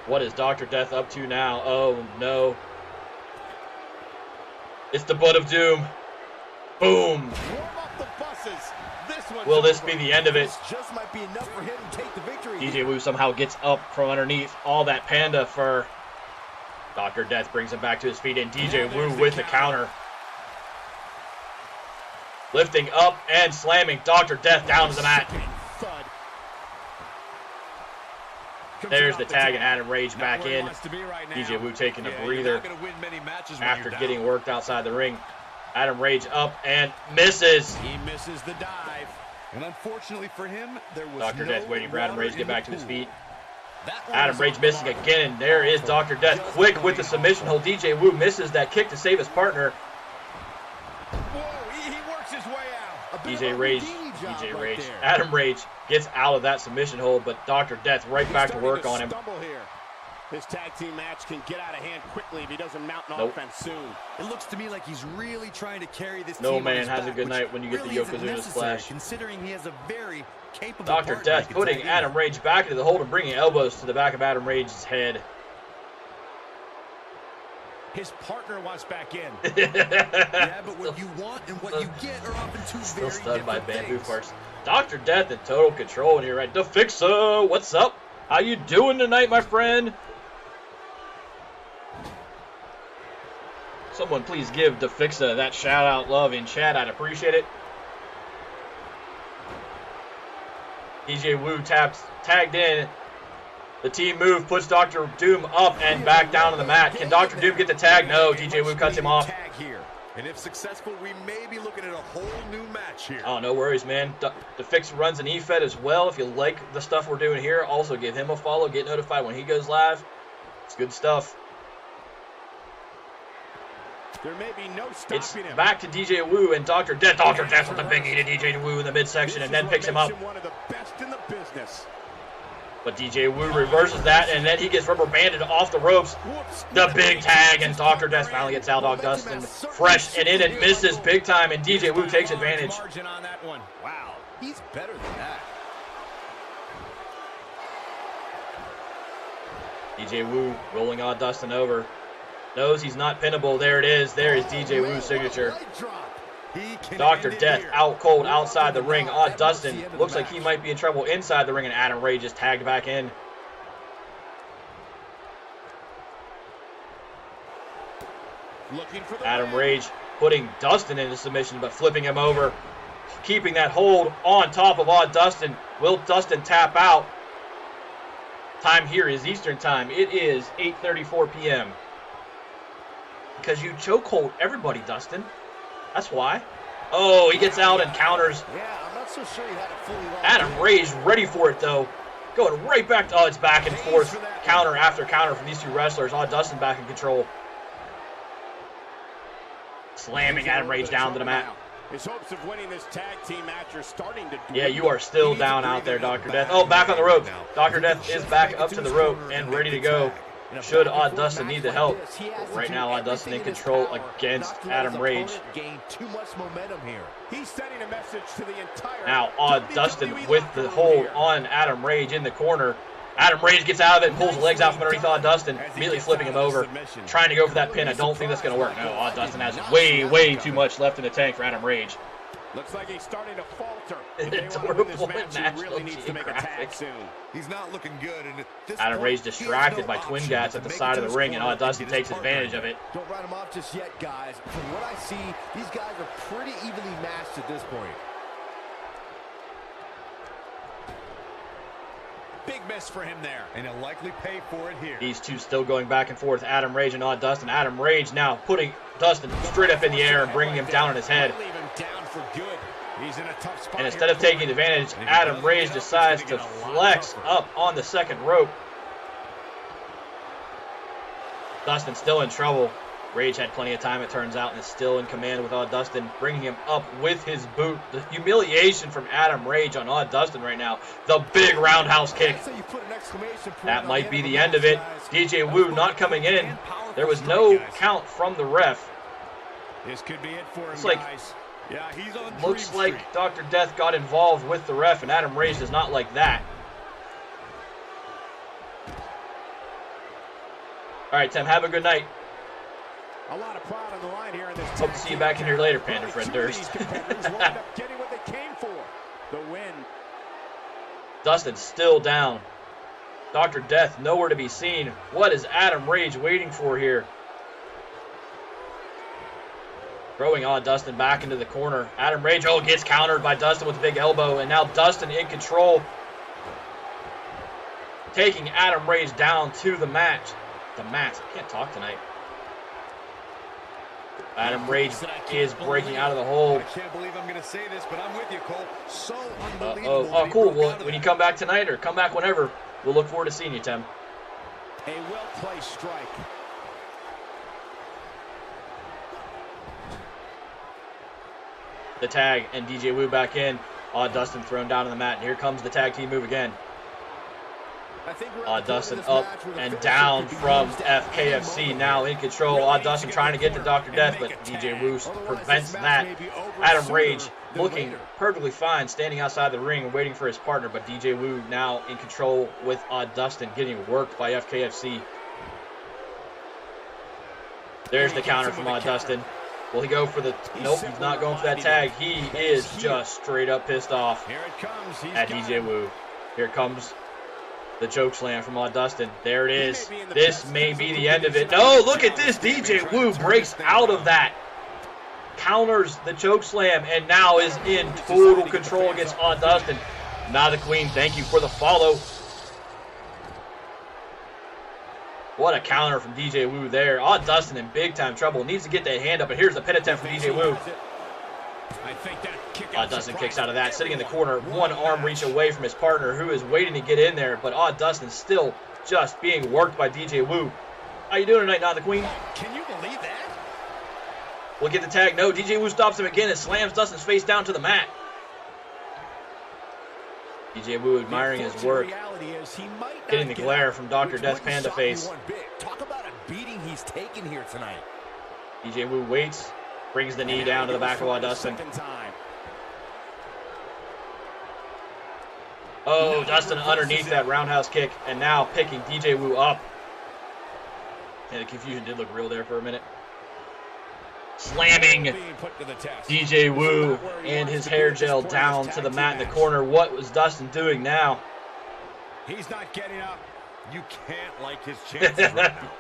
What is Dr. Death up to now? Oh no. It's the butt of doom. Boom. Warm up the buses. This one's Will this over. be the end of it? This just might be enough for him to take the victory. DJ Wu somehow gets up from underneath all that panda fur. Dr. Death brings him back to his feet, and DJ Wu with the counter. Lifting up and slamming Dr. Death down to the mat. Thud. There's the tag, and Adam Rage back Not where he in. wants to be right now. DJ Wu taking a Yeah, breather you're not gonna win many matches when after you're getting down. worked outside the ring. Adam Rage up and misses. He misses the dive. And unfortunately for him, there was Dr. no Death waiting for Adam water Rage to get in the back to his pool. feet. That one Adam was Rage off missing the mark. again, and there is Dr. Death quick with the submission hold. DJ Wu misses that kick to save his partner. Whoa, he works his way out. A bit DJ of a Rage, Houdini job DJ right Rage, there. Adam Rage gets out of that submission hold, but Dr. Death right He's back to starting work on him. stumble here. This tag team match can get out of hand quickly if he doesn't mount an Nope. offense soon. It looks to me like he's really trying to carry this No team on man his has a back, good which night when you get the really isn't Yokozuna necessary, splash. considering he has a very capable Dr. partner, I Death can putting tell you Adam that. Rage back into the hold and bringing elbows to the back of Adam Rage's head. His partner wants back in. Yeah, but what you want and what you get are often two Still very stunned by different bamboo things. farce. Dr. Death in total control in here, right? The Fixer, what's up? How you doing tonight, my friend? Someone please give the Fixer that shout out love in chat. I'd appreciate it. DJ Wu tagged in. The team move puts Dr. Doom up and back down to the mat. Can Dr. Doom get the tag? No, DJ Wu cuts him off. And if successful, we may be looking at a whole new match here. Oh, no worries, man. The Fix runs an eFed as well. If you like the stuff we're doing here, also give him a follow. Get notified when he goes live. It's good stuff. There may be no stopping It's him. back to DJ Wu and Dr. Death. Dr. Death with the biggie to DJ Wu in the midsection and then picks him up. One of the best in the business. But DJ Wu reverses that, and then he gets rubber banded off the ropes. The big tag, and Dr. Death finally gets Al Dog Dustin fresh and in and misses big time, and DJ Wu takes advantage. Wow, he's better than that. DJ Wu rolling on Dustin over. Knows he's not pinnable. There it is. There is DJ Wu's signature. Dr. Death out cold outside the ring. Odd Dustin looks like he might be in trouble inside the ring, and Adam Rage just tagged back in. Adam Rage putting Dustin into submission, but flipping him over. Keeping that hold on top of Odd Dustin. Will Dustin tap out? Time here is Eastern time. It is 8:34 p.m. Because you chokehold everybody, Dustin. That's why. Oh, he gets out and counters. Yeah, I'm not so sure he had it fully locked. Adam Rage ready for it, though. Going right back to, it's back and forth. Counter after counter from these two wrestlers. Odd Dustin back in control. Slamming Adam Rage down to the mat. His hopes of winning this tag team match are starting to Yeah, you are still down out there, Dr. Death. Oh, back on the rope. Dr. Death is back up to the rope and ready to go. Should Odd Dustin need the help. But right now, Odd Dustin in control against Adam Rage. Too much momentum here. He's sending a message to the entire. Now Odd Dustin with the hold on Adam Rage in the corner. Adam Rage gets out of it and pulls the legs out from underneath Odd Dustin, immediately flipping him over. Trying to go for that pin. I don't think that's going to work. No, Odd Dustin has way too much left in the tank for Adam Rage. Looks like he's starting to falter. Adorable National Geographic. He's not looking good. And Adam Rage distracted by Twin Gats at the side of the ring, and Odd Dustin takes advantage of it. Don't write him off just yet, guys. From what I see, these guys are pretty evenly matched at this point. big miss for him there. And he'll likely pay for it here. These two still going back and forth. Adam Rage and Odd Dustin. Adam Rage now putting Dustin straight up in the air and bringing him down on his head. And instead of taking advantage, Adam Rage decides to flex up on the second rope. Dustin still in trouble. Rage had plenty of time, it turns out, and is still in command with Odd Dustin, bringing him up with his boot. The humiliation from Adam Rage on Odd Dustin right now. The big roundhouse kick. That might be the end of it. DJ Wu not coming in. There was no count from the ref. This could be it for him, it's like, guys. Yeah, he's on looks like Dr. Death got involved with the ref, and Adam Rage does not like that. All right, Tim, have a good night. A lot of pride on the line here in this. Hope to see you back in here later, Panda Friend Durst. Getting what they came for. The win. Dustin's still down. Dr. Death nowhere to be seen. What is Adam Rage waiting for here? Throwing on Dustin back into the corner. Adam Rage, gets countered by Dustin with a big elbow, and now Dustin in control. Taking Adam Rage down to the match. The mat. I can't talk tonight. Adam Rage is breaking out of the hold. I can't believe I'm going to say this, but I'm with you, Cole. So unbelievable. Oh, cool. Well, when you come back tonight or come back whenever, we'll look forward to seeing you, Tim. A well-placed strike. The tag and DJ Wu back in. Odd Dustin thrown down on the mat. And here comes the tag team move again. Odd Dustin up and down from FKFC, now in control. Odd Dustin trying to get to Dr. Death, but DJ Wu prevents that. Adam Rage looking perfectly fine, standing outside the ring and waiting for his partner, but DJ Wu now in control with Odd Dustin, getting worked by FKFC. There's the counter from Odd Dustin. Will he go for the... Nope, he's not going for that tag. He is just straight up pissed off Here it comes. at DJ Wu. Here comes the choke slam from Dustin. There it is. This may be the end of it. No, look at this. DJ Wu breaks out of that. Counters the choke slam and now is in total control against Dustin. Now the Queen, thank you for the follow. What a counter from DJ Wu there. Dustin in big time trouble. Needs to get that hand up, but here's the pin attempt from DJ Wu. Dustin kicks out of that, sitting in the corner, one arm reach away from his partner who is waiting to get in there, but Dustin still just being worked by DJ Wu. How you doing tonight, Not the Queen? Can you believe that? We'll get the tag. No, DJ Wu stops him again and slams Dustin's face down to the mat. DJ Wu admiring his work, getting the glare from Dr. Death Panda Face. Talk about a beating he's taken here tonight. DJ Wu waits, brings the knee down to the back of Dustin. Oh, Dustin underneath that roundhouse kick, and now picking DJ Wu up. And the confusion did look real there for a minute. Slamming DJ Wu and his hair gel down to the mat in the corner. What was Dustin doing now? He's not getting up. You can't like his chances right now.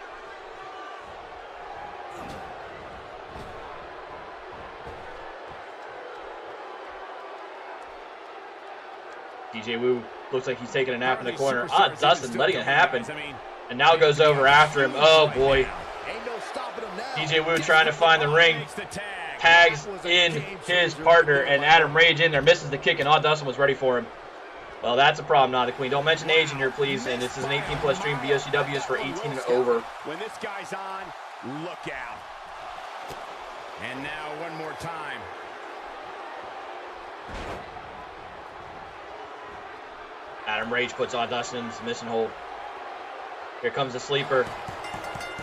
DJ Wu looks like he's taking a nap in the corner. Dustin letting it happen. And now goes over after him. Oh, boy. DJ Wu trying to find the ring. Tags in his partner, and Adam Rage in there. Misses the kick, and Dustin was ready for him. Well, that's a problem, Not the Queen. Don't mention age in here, please. And this is an 18-plus stream. BOCW is for 18 and over. When this guy's on, look out. And now one more time. Adam Rage puts Dustin in his missing hold. Here comes the sleeper.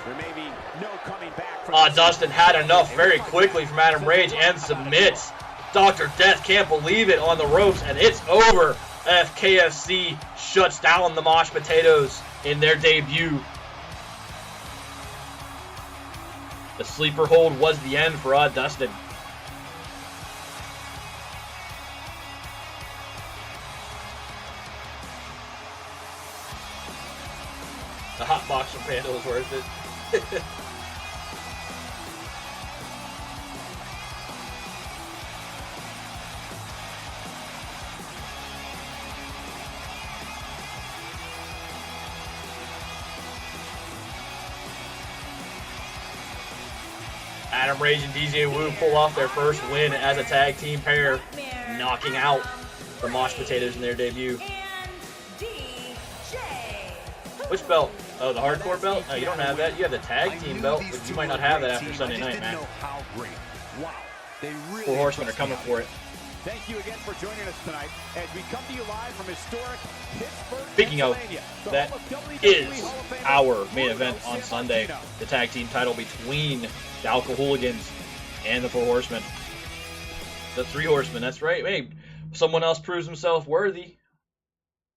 There may be no coming back from Dustin had enough very quickly from Adam Rage and submits. Dr. Death can't believe it on the ropes, and it's over. FKFC shuts down the Mosh Potatoes in their debut. The sleeper hold was the end for Dustin. The hot box from Panda was worth it. Adam Rage and DJ Wu pull off their first win as a tag team pair, knocking out the Mosh Potatoes in their debut. Which belt? Oh, the hardcore belt? No, you don't have that. You have the tag team belt, but you might not have that after Sunday night, man. Four Horsemen are coming for it. Thank you again for joining us tonight as we come to you live from historic Pittsburgh. Speaking of, that is our main event on Sunday. The tag team title between the Alcohol Hooligans and the Four Horsemen. The Three Horsemen, that's right. Hey, someone else proves himself worthy.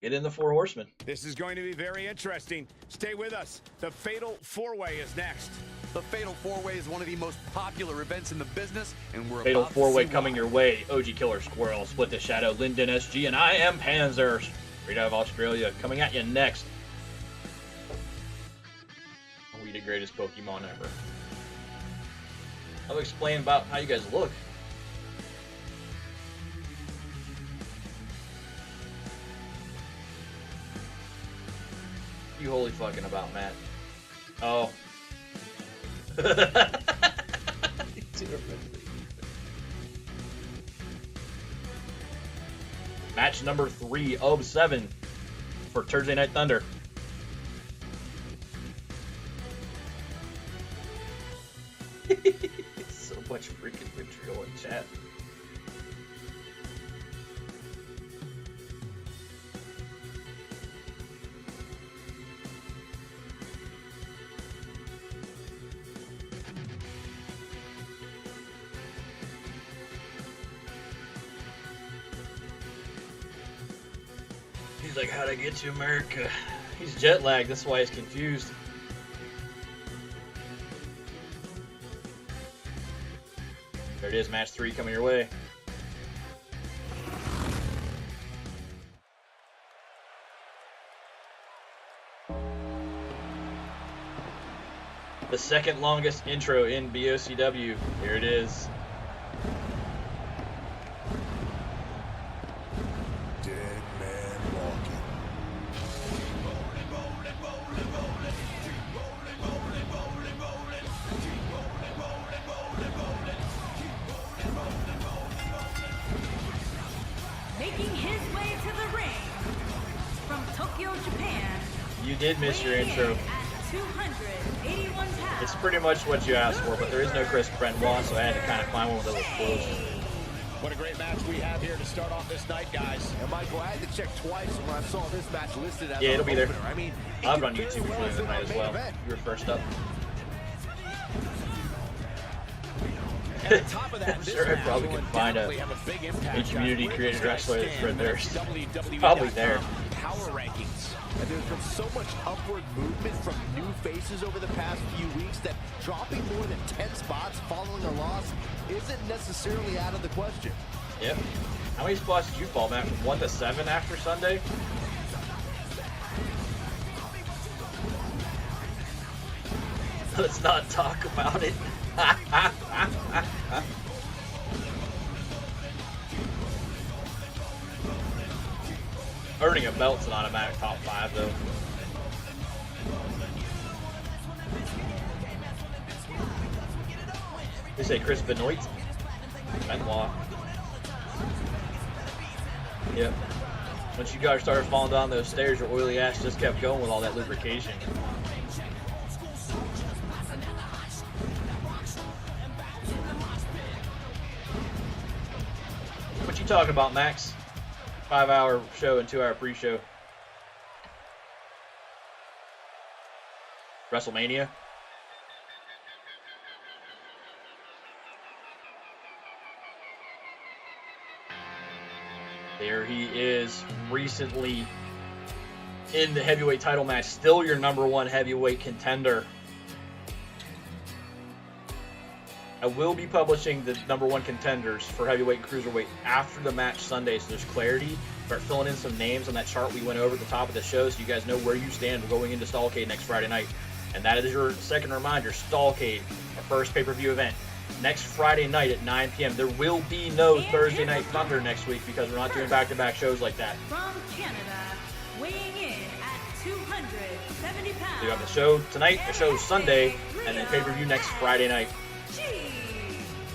Get in the Four Horsemen. This is going to be very interesting. Stay with us. The Fatal 4-Way is next. The Fatal 4-Way is one of the most popular events in the business, and we're Fatal about to 4-Way see coming why. your way. OG Killer Squirrel, Split the Shadow, Lyndon SG, and I am Panzer. Straight out of Australia. Coming at you next. We the greatest Pokemon ever. I'll explain about how you guys look. You holy fucking about, Matt. Oh. Match number 3 of 7 for Turdsday Night Thunder. So much freaking vitriol in chat. He's like, how'd I get to America? He's jet lagged, that's why he's confused. There it is, match 3 coming your way. The second longest intro in BOCW. Here it is. Dead man walking. Making his way to the ring from Tokyo, Japan. You did miss your intro. At 281 pounds. It's pretty much what you asked for, but there is no Chris Benoit, so I had to kind of find one that was close. What a great match we have here to start off this night, guys. And Michael, I had to check twice when I saw this match listed as Yeah, it'll be there. opener. I mean, I'll have it on YouTube before the night as well. You were first up. And on top of that, I'm this sure I match probably will can find undoubtedly have a big impact a on community where created these guys wrestler that's stand right there. in the WWE.com Probably there. Power rankings. And there's been so much upward movement from new faces over the past few weeks that dropping more than 10 spots following a loss isn't necessarily out of the question. Yep. How many spots did you fall, Matt? From 1 to 7 after Sunday? Let's not talk about it. Earning a belt's an automatic top 5, though. They say Chris Benoit. Benoit. Yep. Once you guys started falling down those stairs, your oily ass just kept going with all that lubrication. What you talking about, Max? 5-hour show and 2-hour pre-show. WrestleMania. There he is, recently in the heavyweight title match, still your #1 heavyweight contender. I will be publishing the #1 contenders for heavyweight and cruiserweight after the match Sunday, so there's clarity. Start filling in some names on that chart we went over at the top of the show so you guys know where you stand going into Stallcade next Friday night. And that is your second reminder, Stallcade, our first pay-per-view event. Next Friday night at 9 p.m. There will be no Thursday Night Thunder next week because we're not doing back-to-back shows like that. From Canada, weighing in at 270 pounds. So you have the show tonight, the show Sunday, and then pay-per-view next Friday night.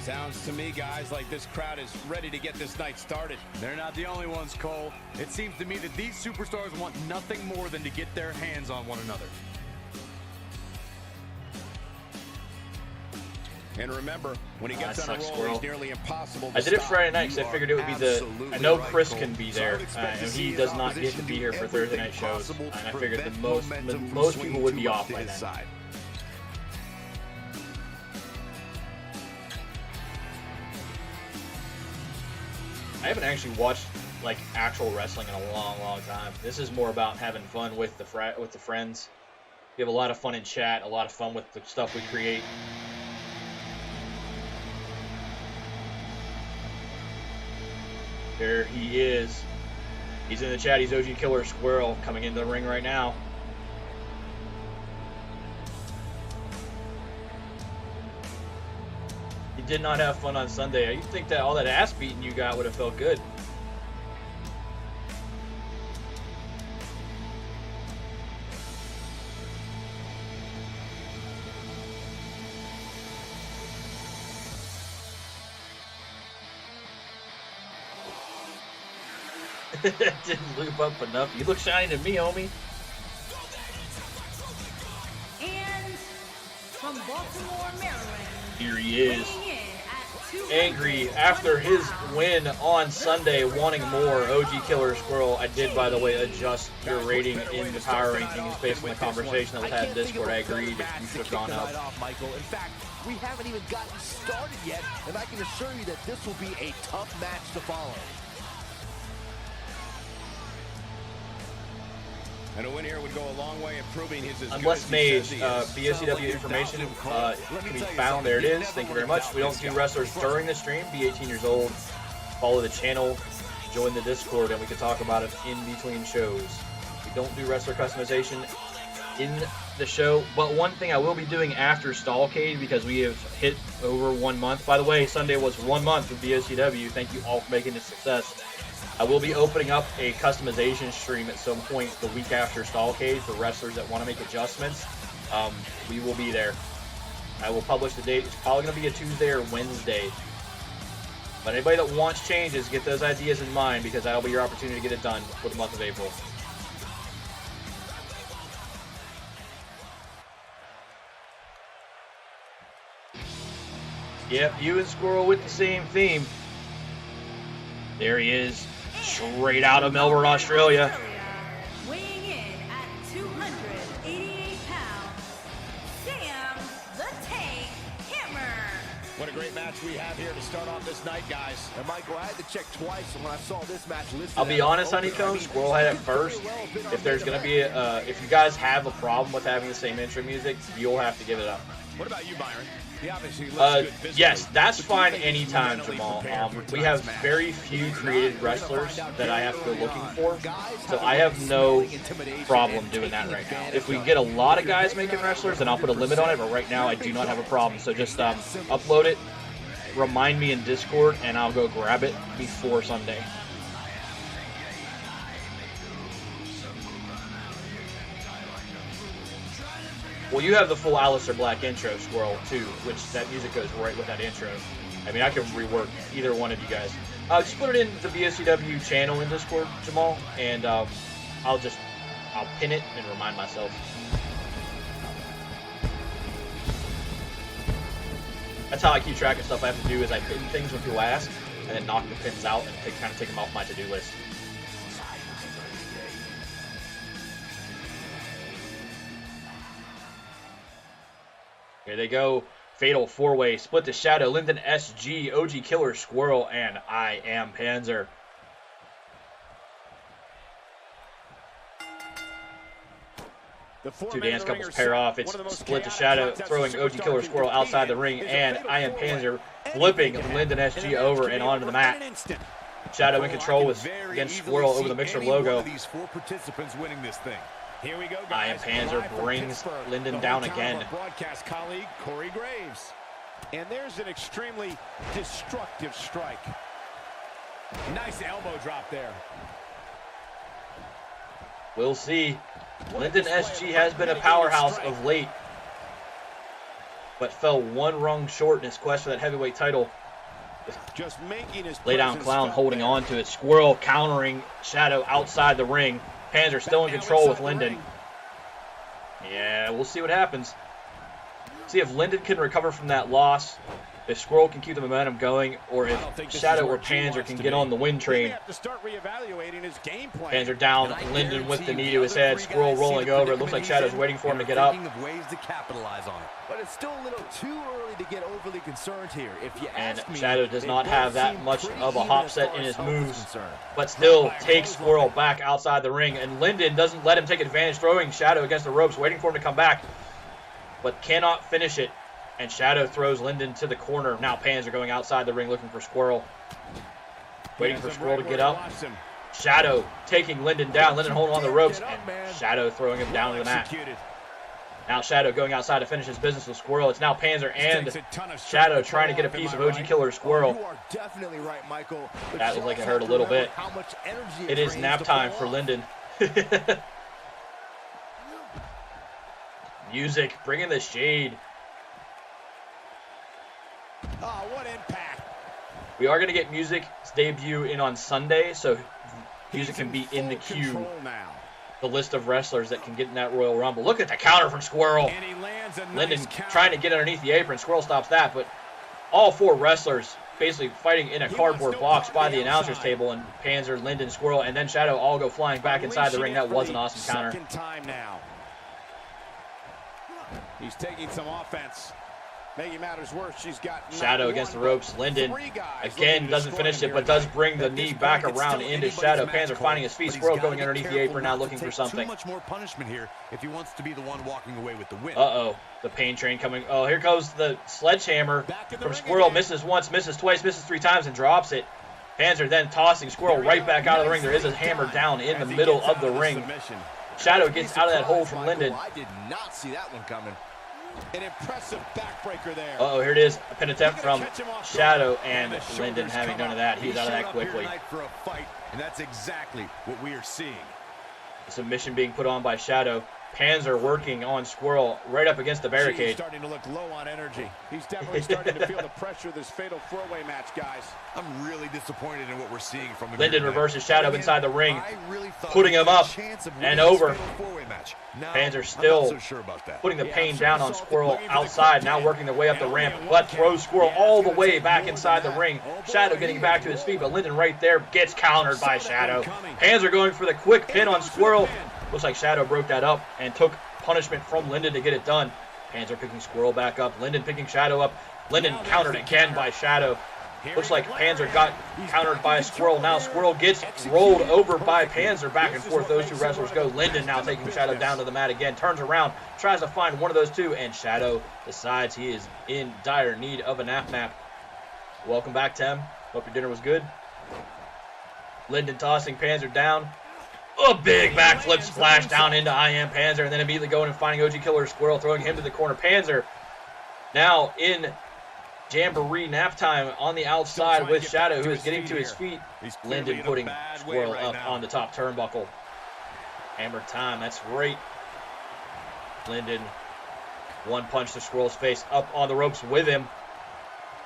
Sounds to me, guys, like this crowd is ready to get this night started. They're not the only ones, Cole. It seems to me that these superstars want nothing more than to get their hands on one another. And remember, when he gets on a roll, it's nearly impossible to I did it stop. Friday night because I figured it would be the... Absolutely I know right, Chris Cole. can be So I there, would expect to and see he his does not get opposition to be do here for Thursday everything night shows. possible And to I figured prevent the most momentum from people swinging would be too off much by to his then. side. I haven't actually watched like actual wrestling in a long, long time. This is more about having fun with the friends. We have a lot of fun in chat, a lot of fun with the stuff we create. There he is. He's in the chat. He's OG Killer Squirrel coming into the ring right now. He did not have fun on Sunday. You think that all that ass beating you got would have felt good. Didn't loop up enough. You look shiny to me, homie. And from Baltimore, Maryland. Here he is. weighing in at 200 Angry after his win on Sunday, wanting more. OG Killer Squirrel. I did, by the way, adjust your rating in the power rankings based on the conversation that was had in Discord. I agreed. You should have gone up. Michael. In fact, we haven't even gotten started yet, and I can assure you that this will be a tough match to follow. And a win here would go a long way in proving his as Unless good as he made, says he is. BOCW information can be found. There it is. Thank you very much. We don't do wrestlers during the stream. Be 18 years old. Follow the channel. Join the Discord, and we can talk about it in between shows. We don't do wrestler customization in the show, but one thing I will be doing after Stallcade, because we have hit over 1 month. By the way, Sunday was 1 month of BOCW. Thank you all for making it a success. I will be opening up a customization stream at some point the week after Stallcade for wrestlers that want to make adjustments. We will be there. I will publish the date. It's probably going to be a Tuesday or Wednesday. But anybody that wants changes, get those ideas in mind, because that'll be your opportunity to get it done for the month of April. Yep, you and Squirrel with the same theme. There he is, straight out of Melbourne, Australia. Weighing in at 288 pounds, Sam the Tank Hammer. What a great match we have here to start off this night, guys. And Michael, I had to check twice when I saw this match listed. I'll be honest, Honeycomb, Squirrel had it first. If there's going to be if you guys have a problem with having the same intro music, you'll have to give it up. What about you, Byron? He obviously looks good physically. Yes, that's fine anytime, Jamal. We have very few created wrestlers that I have to go looking for, so I have no problem doing that right now. If we get a lot of guys making wrestlers, then I'll put a limit on it, but right now I do not have a problem. So just upload it, remind me in Discord, and I'll go grab it before Sunday. Well, you have the full Aleister Black intro, Squirrel, too, which that music goes right with that intro. I mean, I can rework either one of you guys. Just put it in the BOCW channel in Discord, Jamal, and I'll pin it and remind myself. That's how I keep track of stuff I have to do, is I pin things when people ask, and then knock the pins out and kind of take them off my to-do list. Here they go. Fatal four-way. Split to Shadow. Lyndon SG. OG Killer. Squirrel. And I Am Panzer. Two dance couples pair off. It's Split to Shadow throwing OG Killer Squirrel outside the ring. And I Am Panzer flipping Lyndon SG over and onto the mat. Shadow in control with, again, Squirrel over the Mixer logo. These 4 participants winning this thing. Here we go, guys. I Am Panzer brings Lyndon down again. Broadcast colleague Corey Graves. And there's an extremely destructive strike. Nice elbow drop there. We'll see. Lyndon SG has been a powerhouse of late, but fell one rung short in his quest for that heavyweight title. Just making his Lay down Clown holding on to it. Squirrel countering Shadow outside the ring. Panzer still in control with Lyndon. Yeah, we'll see what happens. See if Lyndon can recover from that loss, if Squirrel can keep the momentum going, or if Shadow or Panzer can get on the win train. Panzer down, Lyndon with the knee to his head, Squirrel rolling over. It looks like Shadow's waiting for him to get up. Ways to capitalize on it. But it's still a little too early to get overly concerned here. If you And ask me, Shadow does not they have both that seem much pretty of a even hop as set far in as his health is moves, concerned. but still takes Squirrel back outside the ring. And Lyndon doesn't let him take advantage, throwing Shadow against the ropes, waiting for him to come back, but cannot finish it. And Shadow throws Lyndon to the corner. Now Panzer going outside the ring looking for Squirrel. Waiting for Squirrel to get up. Shadow taking Lyndon down. Lyndon holding on the ropes. And Shadow throwing him down to the mat. Now Shadow going outside to finish his business with Squirrel. It's now Panzer and Shadow trying to get a piece of OG Killer Squirrel. You are definitely right, Michael. That looked like it hurt a little bit. How much energy It is nap time for Lyndon. Music, bringing the shade. Oh, what impact. We are going to get Music's debut in on Sunday, so Music can be in the queue. The list of wrestlers that can get in that Royal Rumble. Look at the counter from Squirrel. Lyndon trying to get underneath the apron. Squirrel stops that, but all 4 wrestlers basically fighting in a cardboard box by the announcer's table, and Panzer, Lyndon, Squirrel, and then Shadow all go flying back inside the ring. That was an awesome counter. Second time now. He's taking some offense. Making matters worse, she's got Shadow against the ropes. Linden again doesn't finish it, but does bring the knee back around into Shadow. Panzer finding his feet. Squirrel going underneath the apron now, looking for something. Too much more punishment here if he wants to be the one walking away with the win. Uh-oh. The pain train coming. Oh, here goes the sledgehammer from Squirrel. Misses once, misses twice, misses 3 times, and drops it. Panzer then tossing Squirrel right back out of the ring. There is a hammer down in the middle of the ring. Shadow gets out of that hole from Linden. I did not see that one coming. An impressive backbreaker there. Uh-oh, here it is. A pin attempt from Shadow, and Linden having none of that. He's out of that quickly. For a fight, and that's exactly what we are seeing. The submission being put on by Shadow. Panzer working on Squirrel right up against the barricade. He's starting to look low on energy. He's definitely starting to feel the pressure of this fatal four-way match, guys. I'm really disappointed in what we're seeing from him. Linden reverses Shadow inside the ring, putting him up and over. Panzer still putting the pain down on Squirrel outside, now working their way up the ramp, but throws Squirrel all the way back inside the ring. Shadow getting back to his feet, but Linden right there gets countered by Shadow. Panzer going for the quick pin on Squirrel. Looks like Shadow broke that up and took punishment from Linden to get it done. Panzer picking Squirrel back up. Linden picking Shadow up. Linden countered again by Shadow. Looks like Panzer got countered by Squirrel. Now Squirrel gets rolled over by Panzer. Back and forth those two wrestlers go. Linden now taking Shadow down to the mat again. Turns around, tries to find one of those two, and Shadow decides he is in dire need of a nap. Welcome back, Tem. Hope your dinner was good. Linden tossing Panzer down. A big backflip splash down into IM Panzer, and then immediately going and finding OG Killer Squirrel, throwing him to the corner. Panzer now in Jamboree nap time on the outside with Shadow, who is getting to his feet. Linden putting Squirrel up on the top turnbuckle. Hammer time, that's great. Linden, one punch to Squirrel's face, up on the ropes with him.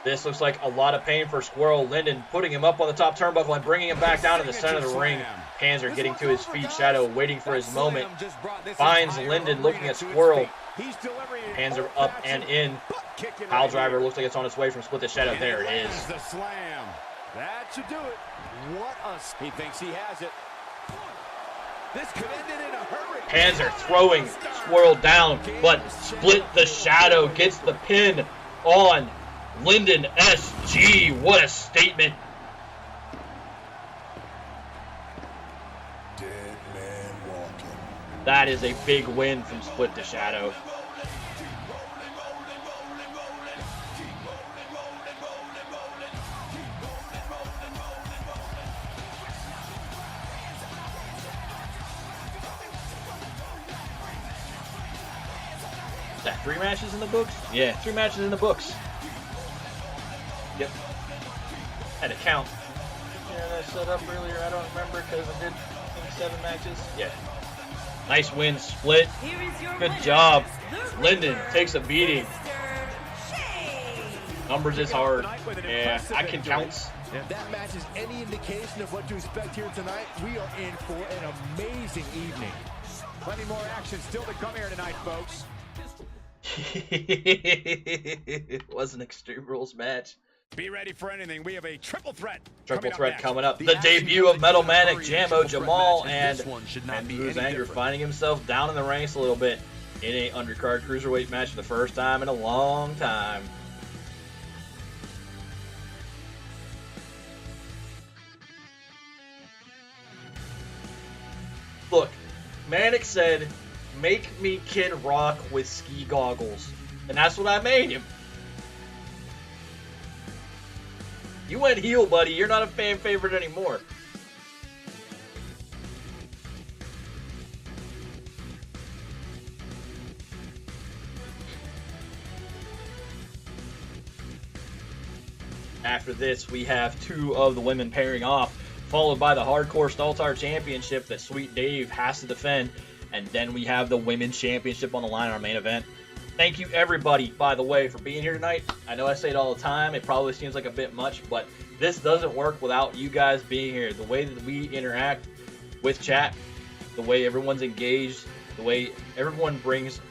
This looks like a lot of pain for Squirrel. Linden putting him up on the top turnbuckle and bringing him back down to the center of the ring. Panzer getting to his feet. Shadow waiting for his moment. Finds Linden looking at Squirrel. Panzer up and in. Pile driver looks like it's on its way from Split the Shadow. There it is. The slam. That should do it. What a... He thinks he has it. This could end it in a hurry. Panzer throwing Squirrel down, but Split the Shadow gets the pin on Linden SG. What a statement. Dead man walking. That is a big win from Split the Shadow. Is that 3 matches in the books? Yeah, 3 matches in the books. Yep. Had to count. Yeah, that set up earlier. I don't remember because I did, I think, 7 matches. Yeah. Nice win, Split. Good job. Linden takes a beating. Numbers is hard. Yeah, I can count. If that match is any indication of what to expect here tonight, we are in for an amazing evening. Plenty more action still to come here tonight, folks. It was an Extreme Rules match. Be ready for anything. We have a triple threat. Coming up. The debut of Metal Manic, Jamo Jamal, and Anger finding himself down in the ranks a little bit in a undercard cruiserweight match for the first time in a long time. Look, Manic said, "Make me Kid Rock with ski goggles," and that's what I made him. You went heel, buddy. You're not a fan favorite anymore. After this, we have 2 of the women pairing off, followed by the Hardcore Staltar Championship that Sweet Dave has to defend, and then we have the Women's Championship on the line in our main event. Thank you, everybody, by the way, for being here tonight. I know I say it all the time. It probably seems like a bit much, but this doesn't work without you guys being here. The way that we interact with chat, the way everyone's engaged, the way everyone brings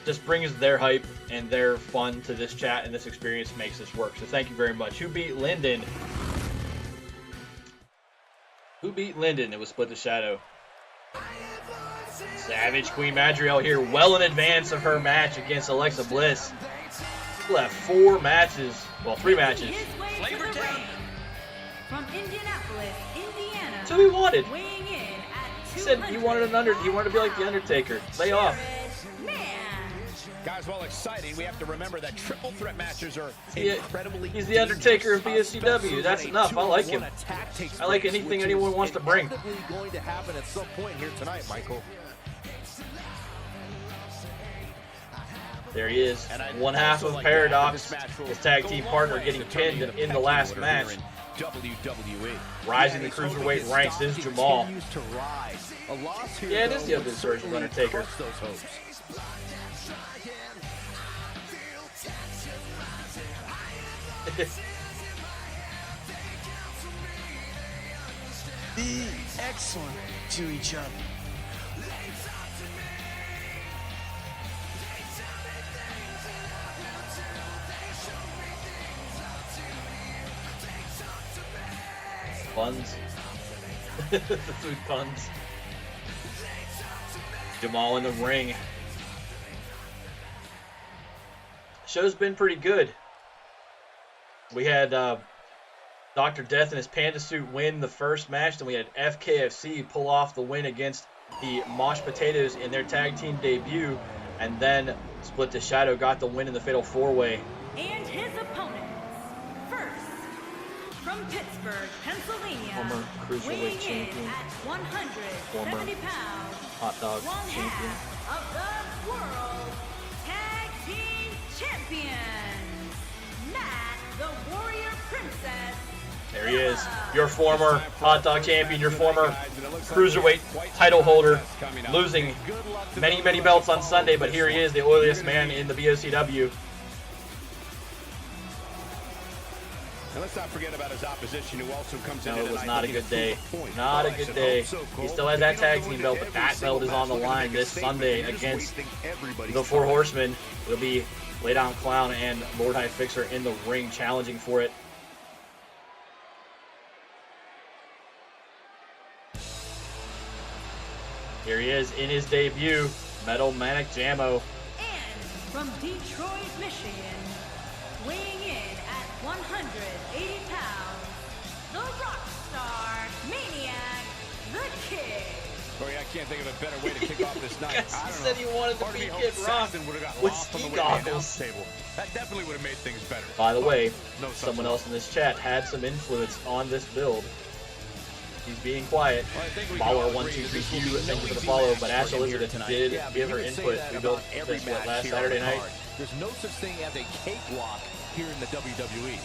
their hype and their fun to this chat and this experience makes this work. So thank you very much. Who beat Linden? It was Split the Shadow. Savage Queen Madriel here well in advance of her match against Alexa Bliss. still have 4 matches. Well, 3 matches. His way to Flavor the Town. ring. From Indianapolis, Indiana. That's what he wanted. Weighing in at He said he wanted he wanted to be like the Undertaker. Lay off. Man. Guys, while exciting, we have to remember that triple threat matches are Yeah, incredibly he's the Undertaker of dangerous, BOCW. especially That's when a enough. I like him. 2-on-1 attack takes I like place, anything which anyone is wants to bring. inevitably going to happen at some point here tonight, Michael. There he is. And I'd One half also of like to add Paradox, that this match will his tag go team a long partner, way getting to determining pinned the in the last pecking order match. in WWE. Rising the cruiserweight ranks is Jamal. Continues to rise. A loss here, Yeah, it is though, the other would version of certainly Undertaker. crush those hopes. Be excellent to each other. Buns. The food puns. Jamal in the ring. Show's been pretty good. We had Dr. Death in his panda suit win the first match. Then we had FKFC pull off the win against the Mosh Potatoes in their tag team debut. And then Split the Shadow got the win in the Fatal 4-Way. And his opponents. First, from Pittsburgh, Pennsylvania. Former cruiserweight weighing champion. in at 170 pounds. Hot dog One champion. half of the World Tag Team Champions. Matt, the Warrior Princess. There he is. Your former hot dog champion, your former cruiserweight title holder, losing many, many belts on Sunday, but here he is, the oiliest man in the BOCW. And let's not forget about his opposition, who also comes in. No, it was not a good day. Not a good day. He still has that tag team belt, but that belt is on the line this Sunday against the Four Horsemen. It'll be Lay Down Clown and Lord High Fixer in the ring challenging for it. Here he is in his debut, Metal Manic Jammo. And from Detroit, Michigan, weighing in at 180 pounds, the rock star, Maniac, the Kid. Corey, I can't think of a better way to kick off this night. Yes, I he don't said know. he wanted to Part of be me Kid hoped Rock Saxton would have got with lost on the ski way to the goggles. announce table. That definitely would have made things better. By the way, No such someone luck. else in this chat had some influence on this build. He's being quiet. Well, I think we can all agree that this will be Baller123, thank you for the follow. But Ash Elizabeth did give her input. We built this last Saturday night. There's no such thing as a cakewalk here in the WWE.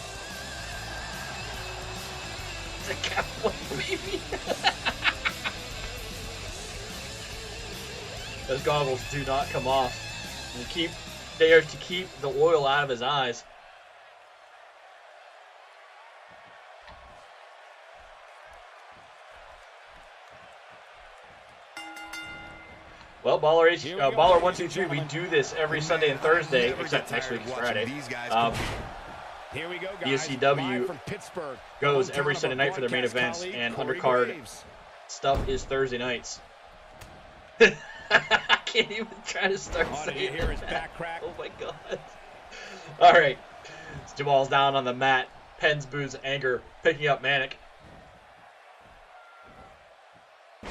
It's a cowboy baby. Those goggles do not come off. They are to keep the oil out of his eyes. Well, Baller123, we do this every Sunday and Thursday, except next week is Friday. Here we go, guys. BOCW Live from Pittsburgh. goes every Sunday night for their main events, and undercard stuff is Thursday nights. I can't even try to start All saying you hear is that. back crack. Oh my god. All right. Jamal's down on the mat. Pens, boos, anger, picking up Manic,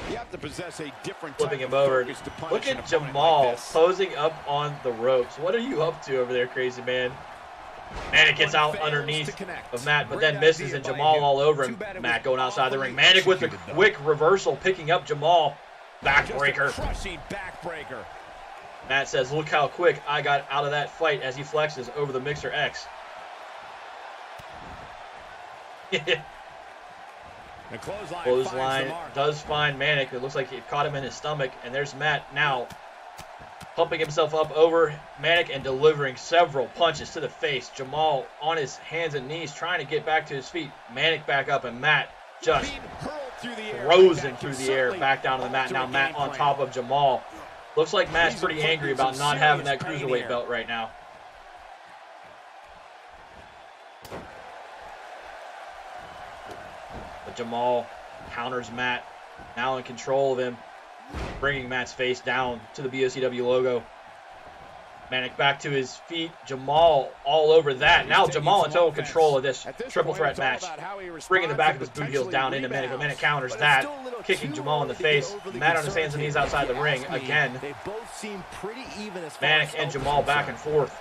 You have to possess a different flipping type him of over. focus to punish Look an at opponent Jamal like this. posing up on the ropes. What are you up to over there, crazy man? Manic gets out underneath of Matt, but then misses, and Jamal all over him. Matt going outside the ring. Manic with a quick reversal, picking up Jamal. Backbreaker. Just a crushing backbreaker. Matt says, look how quick I got out of that fight as he flexes over the Mixer X. The clothesline, Clothesline does find Manic. It looks like it caught him in his stomach. And there's Matt now pumping himself up over Manic and delivering several punches to the face. Jamal on his hands and knees trying to get back to his feet. Manic back up, and Matt just being hurled through the air. throws him That through can the air certainly back down to the mat. alter Now a Matt game on plan. top of Jamal. Looks like Matt's These are pretty angry putting about some not having that serious pain cruiserweight here. belt right now. But Jamal counters Matt, now in control of him, bringing Matt's face down to the BOCW logo. Manic back to his feet. Jamal all over that. Now Jamal in total control of this triple threat match. Bringing the back of his boot heels down into Manic, but Manic counters that. Kicking Jamal in the face. Matt on his hands and knees outside the ring again. Manic and Jamal back and forth.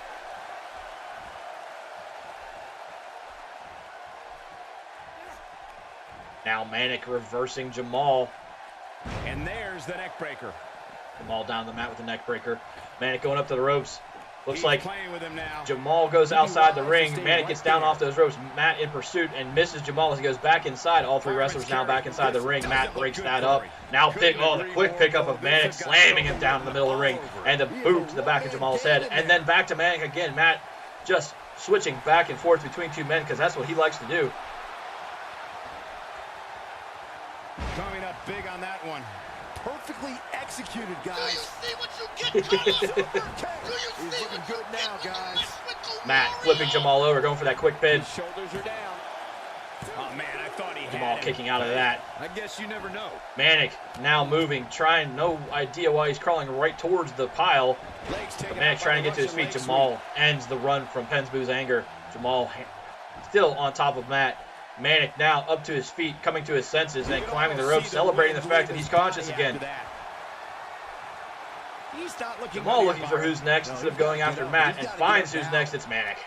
Now Manic reversing Jamal. And there's the neck breaker. Jamal down the mat with the neck breaker. Manic going up to the ropes. Looks like Jamal goes outside the ring. Manic gets down off those ropes. Matt in pursuit and misses Jamal as he goes back inside. All three wrestlers now back inside the ring. Matt breaks that up. Now the quick pickup of Manic, slamming him down in the middle of the ring. And the boot to the back of Jamal's head. And then back to Manic again. Matt just switching back and forth between two men because that's what he likes to do. Coming up big on that one. Perfectly executed, guys. He's looking good now, guys. Matt flipping Jamal over, going for that quick pin. His shoulders are down. Oh man, I thought he Jamal had kicking out of that. I guess you never know. Manic now moving, trying, no idea why he's crawling right towards the pile. But Manic trying to get to his feet. Jamal ends the run from Penzboo's anger. Jamal still on top of Matt. Manic now up to his feet, coming to his senses and climbing the ropes, celebrating the fact that he's conscious again. Jamal looking for who's next instead of going after Matt, and finds who's next. It's Manic.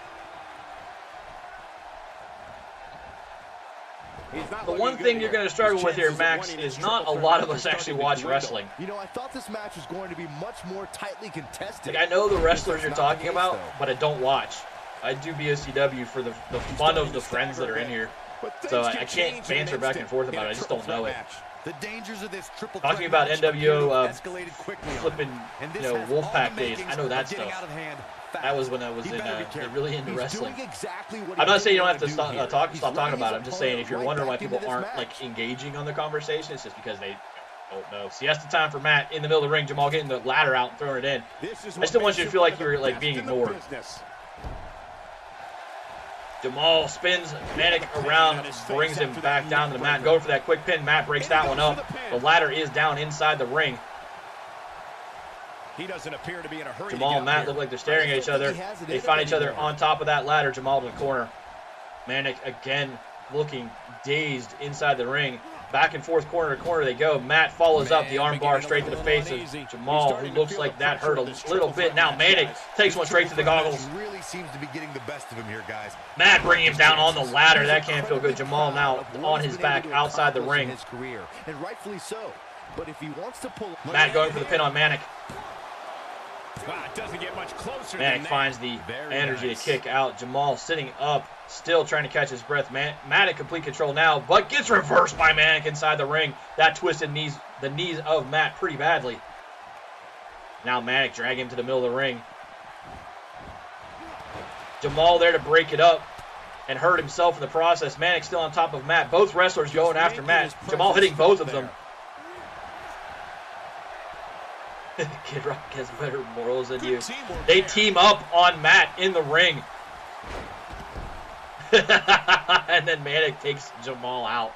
The one thing you're going to struggle with here, Max, is not a lot of us actually watch wrestling. You know, I thought this match was going to be much more tightly contested. Like, I know the wrestlers you're talking about, but I don't watch. I do BOCW for the fun of the friends that are in here. So I can't banter back and forth about it. I just don't know it. The dangers of this triple talking about NWO flipping, Wolfpack days, I know that stuff. That was when I was really into wrestling. I'm not saying you don't have to stop talking about it. I'm just saying if you're wondering why people aren't like engaging on the conversation, it's just because they don't know. Siesta time for Matt in the middle of the ring. Jamal getting the ladder out and throwing it in. I still want you to feel like you're like being ignored. Jamal spins Manic around, brings him back down to the mat, going for that quick pin. Matt breaks that one up. The ladder is down inside the ring. He doesn't appear to be in a hurry. Jamal and Matt look like they're staring at each other. They find each other on top of that ladder. Jamal to the corner. Manic again looking dazed inside the ring. Back and forth, corner to corner they go. Matt follows up the armbar straight to the face of Jamal, who looks like that hurt a little bit. Now Manic takes one straight to the goggles. Really seems to be getting the best of him here, guys. Matt bringing him down on the ladder. That can't feel good. Jamal now on his back outside the ring. His career, and rightfully so. But if he wants to pull, Matt going for the pin on Manic. Wow, it doesn't get much closer. Manic finds the energy to kick out. Jamal sitting up, still trying to catch his breath. Matt in complete control now, but gets reversed by Manic inside the ring. That twisted the knees of Matt pretty badly. Now Manic dragging him to the middle of the ring. Jamal there to break it up and hurt himself in the process. Manic still on top of Matt. Both wrestlers going after Matt. Jamal hitting both of them. Kid Rock has better morals than you. They team up on Matt in the ring. And then Manic takes Jamal out.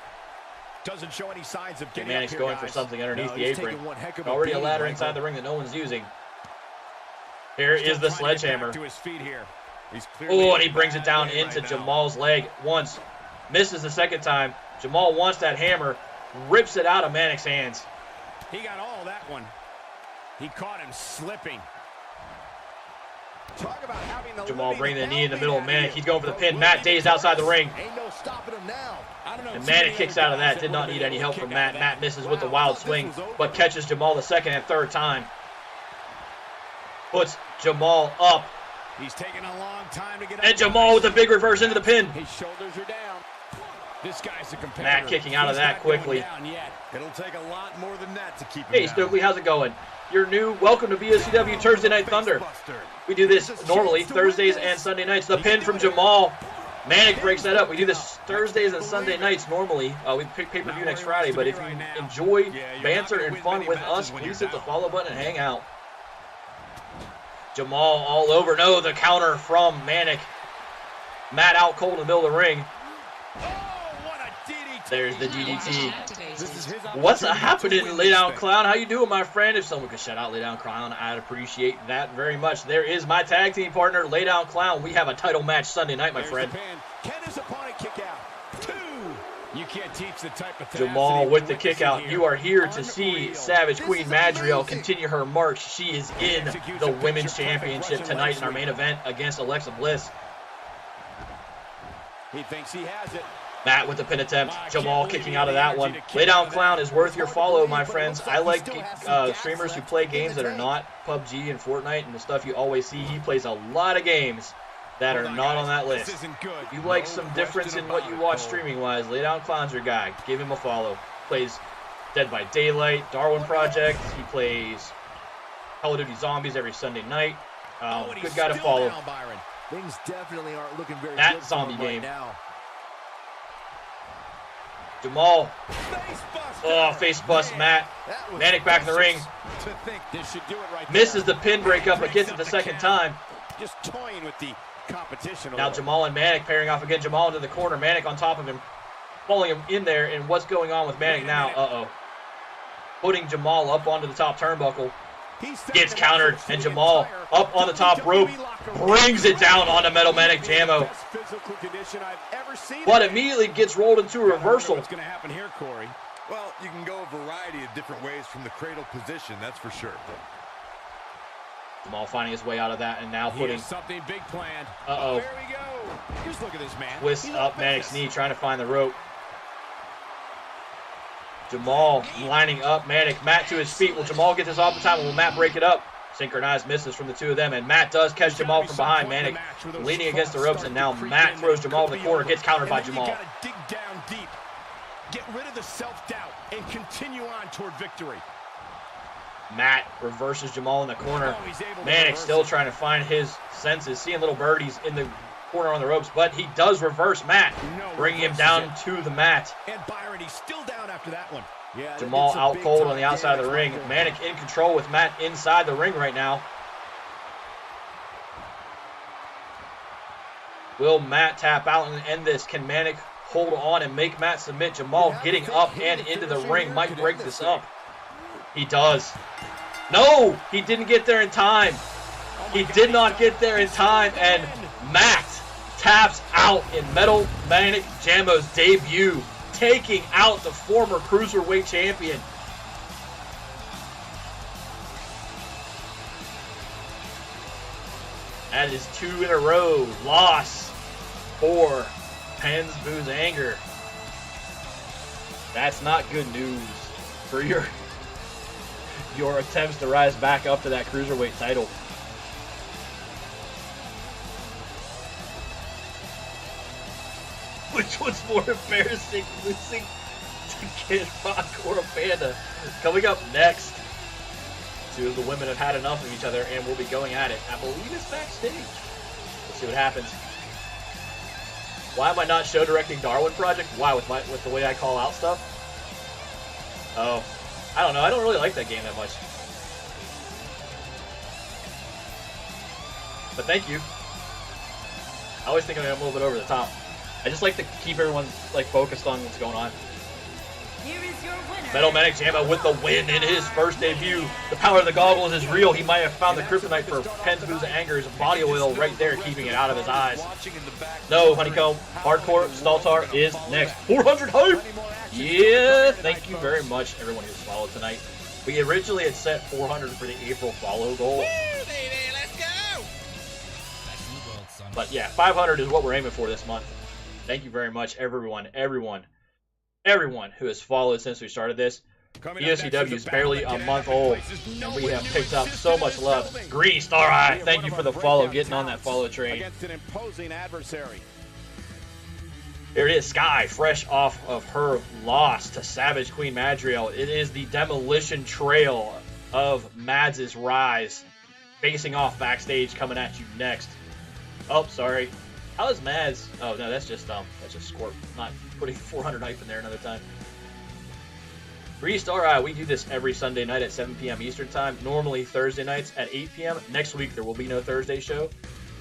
Doesn't show any signs of getting Manic's going for something underneath the apron. Already a ladder inside the ring that no one's using. Here is the sledgehammer. Oh, and he brings it down into Jamal's leg once. Misses the second time. Jamal wants that hammer. Rips it out of Manic's hands. He got all of that one. He caught him slipping. Jamal bringing the knee in the middle of Manic. He's going for the pin. Matt dazed outside the ring. Ain't no stopping him now. And Manic kicks out of that. Did not need any help from Matt. Matt misses with the wild swing, but catches Jamal the second and third time. Puts Jamal up. He's taking a long time to get up. And Jamal with a big reverse into the pin. His shoulders are down. This guy's a competitor. Matt kicking out of that quickly. It'll take a lot more than that to keep him Hey down. Stokely, how's it going? You're new. Welcome to BOCW Thursday Night Thunder. We do this normally Thursdays and Sunday nights. The pin from Jamal. Manic breaks that up. We do this Thursdays and Sunday nights normally. We pick pay-per-view next Friday, but if you enjoy banter and fun with us, please hit the follow button and hang out. Jamal all over. No, the counter from Manic. Matt out cold in the middle of the ring. There's the DDT. What's happening, Lay Down Clown? How you doing, my friend? If someone could shout out Lay Down Clown, I'd appreciate that very much. There is my tag team partner, Lay Down Clown. We have a title match Sunday night, my friend. Can his opponent kick out? 2. You can't teach the type of Jamal with the kick out. You are here to see Savage Queen Madriel continue her march. She is in the Women's Championship tonight in our main event against Alexa Bliss. He thinks he has it. Matt with the pin attempt. Jamal kicking out of that one. Lay Down Clown is worth your follow, my friends. I like streamers who play games that are not PUBG and Fortnite and the stuff you always see. He plays a lot of games that are not on that list. If you like some difference in what you watch streaming-wise, Lay Down Clown's your guy. Give him a follow. Plays Dead by Daylight, Darwin Project. He plays Call of Duty Zombies every Sunday night. Good guy to follow. Things definitely aren't looking very that good zombie game. Right now. Jamal. Oh, face bust Matt. Manic back in the ring. Misses the pin breakup, but gets it the second time. Just toying with the competition. Now Jamal and Manic pairing off again. Jamal into the corner. Manic on top of him. Pulling him in there. And what's going on with Manic now? Uh-oh. Putting Jamal up onto the top turnbuckle. Gets countered, and Jamal up on the top rope, brings it down onto Metal Manic Jamo, but immediately gets rolled into a reversal. What's going to happen here, Corey? Well, you can go a variety of different ways from the cradle position, that's for sure. Jamal finding his way out of that, and now putting something big planned. Uh-oh. There we go. Just look at this man. Twist up Manic's knee, trying to find the rope. Jamal lining up Manic. Matt to his feet. Will Jamal get this off the time, or will Matt break it up? Synchronized misses from the two of them, and Matt does catch Jamal from behind. Manic leaning against the ropes, and now Matt throws Jamal to the corner, gets countered by Jamal. You gotta dig down deep, get rid of the self-doubt, and continue on toward victory. Matt reverses Jamal in the corner. Manic still trying to find his senses, seeing little birdies in the corner on the ropes, but he does reverse Matt, bringing him down to the mat. And Byron, he's still down after that one. Yeah, Jamal out cold on the outside of the ring. Manic in control with Matt inside the ring right now. Will Matt tap out and end this? Can Manic hold on and make Matt submit? Jamal getting up and into the ring might break this up. He does. No, he didn't get there in time. He did not get there in time, and Matt taps out in Metal Manic Jamo's debut, taking out the former Cruiserweight champion. That is 2 in a row. Loss for Pens Booze Anger. That's not good news for your attempts to rise back up to that Cruiserweight title. Which one's more embarrassing, losing to Kid Rock or a Panda? Coming up next, 2 of the women have had enough of each other and will be going at it. I believe it's backstage. We'll see what happens. Why am I not show directing Darwin Project? Why, with the way I call out stuff? Oh, I don't know. I don't really like that game that much. But thank you. I always think I'm a little bit over the top. I just like to keep everyone focused on what's going on. Here is your winner. Metal Manic Jamo with the win in his first debut. The power of the goggles is real. He might have found the kryptonite for Pens Booze Anger's body oil right there, keeping it out of his eyes. No, Honeycomb. Hardcore Staltar is next. 400 hype! Yeah, thank you very much, everyone who's followed tonight. We originally had set 400 for the April follow goal. Woo, baby, let's go! But yeah, 500 is what we're aiming for this month. Thank you very much, everyone who has followed since we started this. BOCW is barely a month old, and we have picked up so much love. Green Star Eye, thank you for the follow, getting on that follow train. Against an imposing adversary. Here it is, Sky, fresh off of her loss to Savage Queen Madriel. It is the demolition trail of Mads' rise, facing off backstage, coming at you next. Oh, sorry. How is Mads? Oh, no, that's just Squirt. Not putting 400 hype in there another time. Star Eye, we do this every Sunday night at 7 p.m. Eastern Time. Normally Thursday nights at 8 p.m. Next week there will be no Thursday show.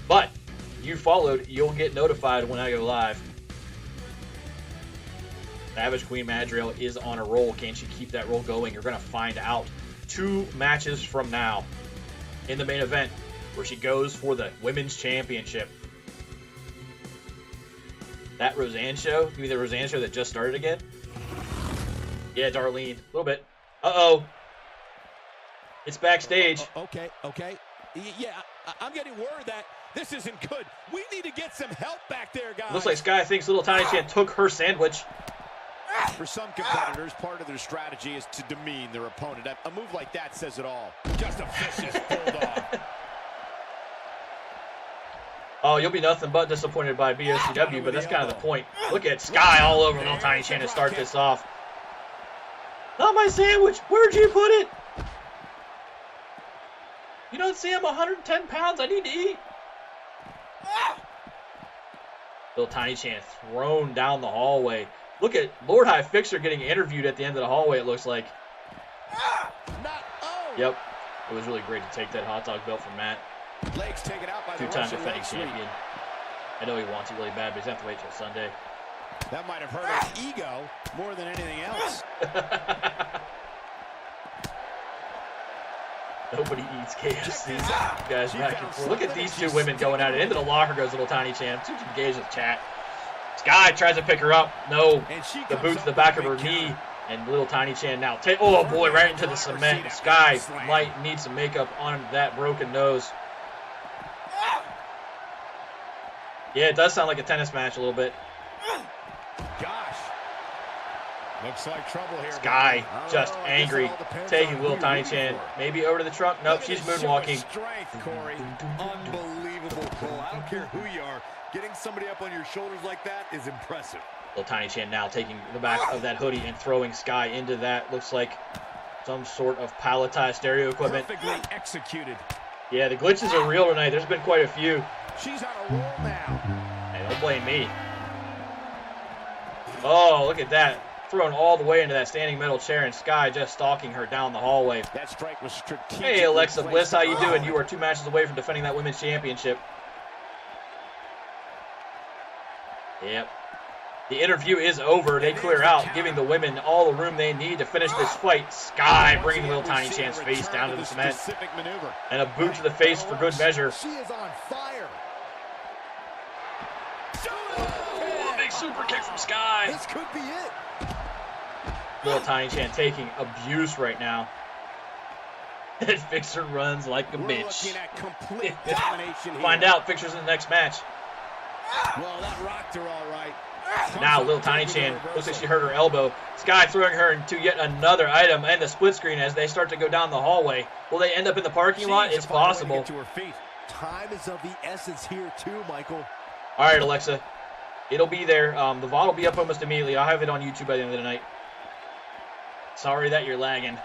But you followed, you'll get notified when I go live. Savage Queen Madriel is on a roll. Can she keep that roll going? You're going to find out 2 matches from now in the main event where she goes for the Women's Championship. That Roseanne show? You mean the Roseanne show that just started again? Yeah, Darlene. A little bit. Uh-oh. It's backstage. Okay. Yeah, I'm getting word that this isn't good. We need to get some help back there, guys. Looks like Sky thinks Little Tiny Chan took her sandwich. For some competitors, part of their strategy is to demean their opponent. A move like that says it all. Just a vicious bulldog. Oh, you'll be nothing but disappointed by BOCW, but that's kind of the point. Look at Sky all over Little Tiny Chan to start this off. Not my sandwich. Where'd you put it? You don't see I'm 110 pounds. I need to eat. Little Tiny Chan thrown down the hallway. Look at Lord High Fixer getting interviewed at the end of the hallway, it looks like. Yep. It was really great to take that hot dog belt from Matt. Legs taken out by the 2-time Russian defending leg sweep. champion. I know he wants it really bad, but he's going to have to wait till Sunday. That might have hurt his ego more than anything else. Nobody eats KFC. Guys, back and forth. Look at these 2 women going at it. Into the locker goes Little Tiny Chan. Too engaged with chat. Sky tries to pick her up. No. The boot to the back of her knee. And Little Tiny Chan now oh boy, right into the cement. Sky might need some makeup on that broken nose. Yeah, it does sound like a tennis match a little bit. Gosh. Looks like trouble here. Sky just angry, taking Little Tiny Chan maybe over to the trunk. Nope, she's moonwalking. Strength, Corey. Unbelievable pull. I don't care who you are. Getting somebody up on your shoulders like that is impressive. Little Tiny Chan now taking the back of that hoodie and throwing Sky into that. Looks like some sort of palletized stereo equipment. Perfectly executed. Yeah, the glitches are real tonight. There's been quite a few. She's on a roll now. Hey, don't blame me. Oh, look at that. Thrown all the way into that standing metal chair, and Sky just stalking her down the hallway. That strike was strategic. Hey, Alexa Bliss, how you doing? You are 2 matches away from defending that Women's Championship. Yep. The interview is over. They clear out, giving the women all the room they need to finish this fight. Sky bringing Little Tiny Chan's face down to the cement. And a boot to the face for good measure. She is on fire. Oh, big super kick from Sky. This could be it. Little Tiny Chan taking abuse right now. And Fixer runs like a bitch. Find out Fixer's in the next match. Well, that rocked her all right. Now Little Tiny Chan looks like she hurt her elbow. Sky throwing her into yet another item and the split screen as they start to go down the hallway. Will they end up in the parking lot? It's possible. Time is of the essence here too, Michael. All right, Alexa. It'll be there. The VOD will be up almost immediately. I'll have it on YouTube by the end of the night. Sorry that you're lagging.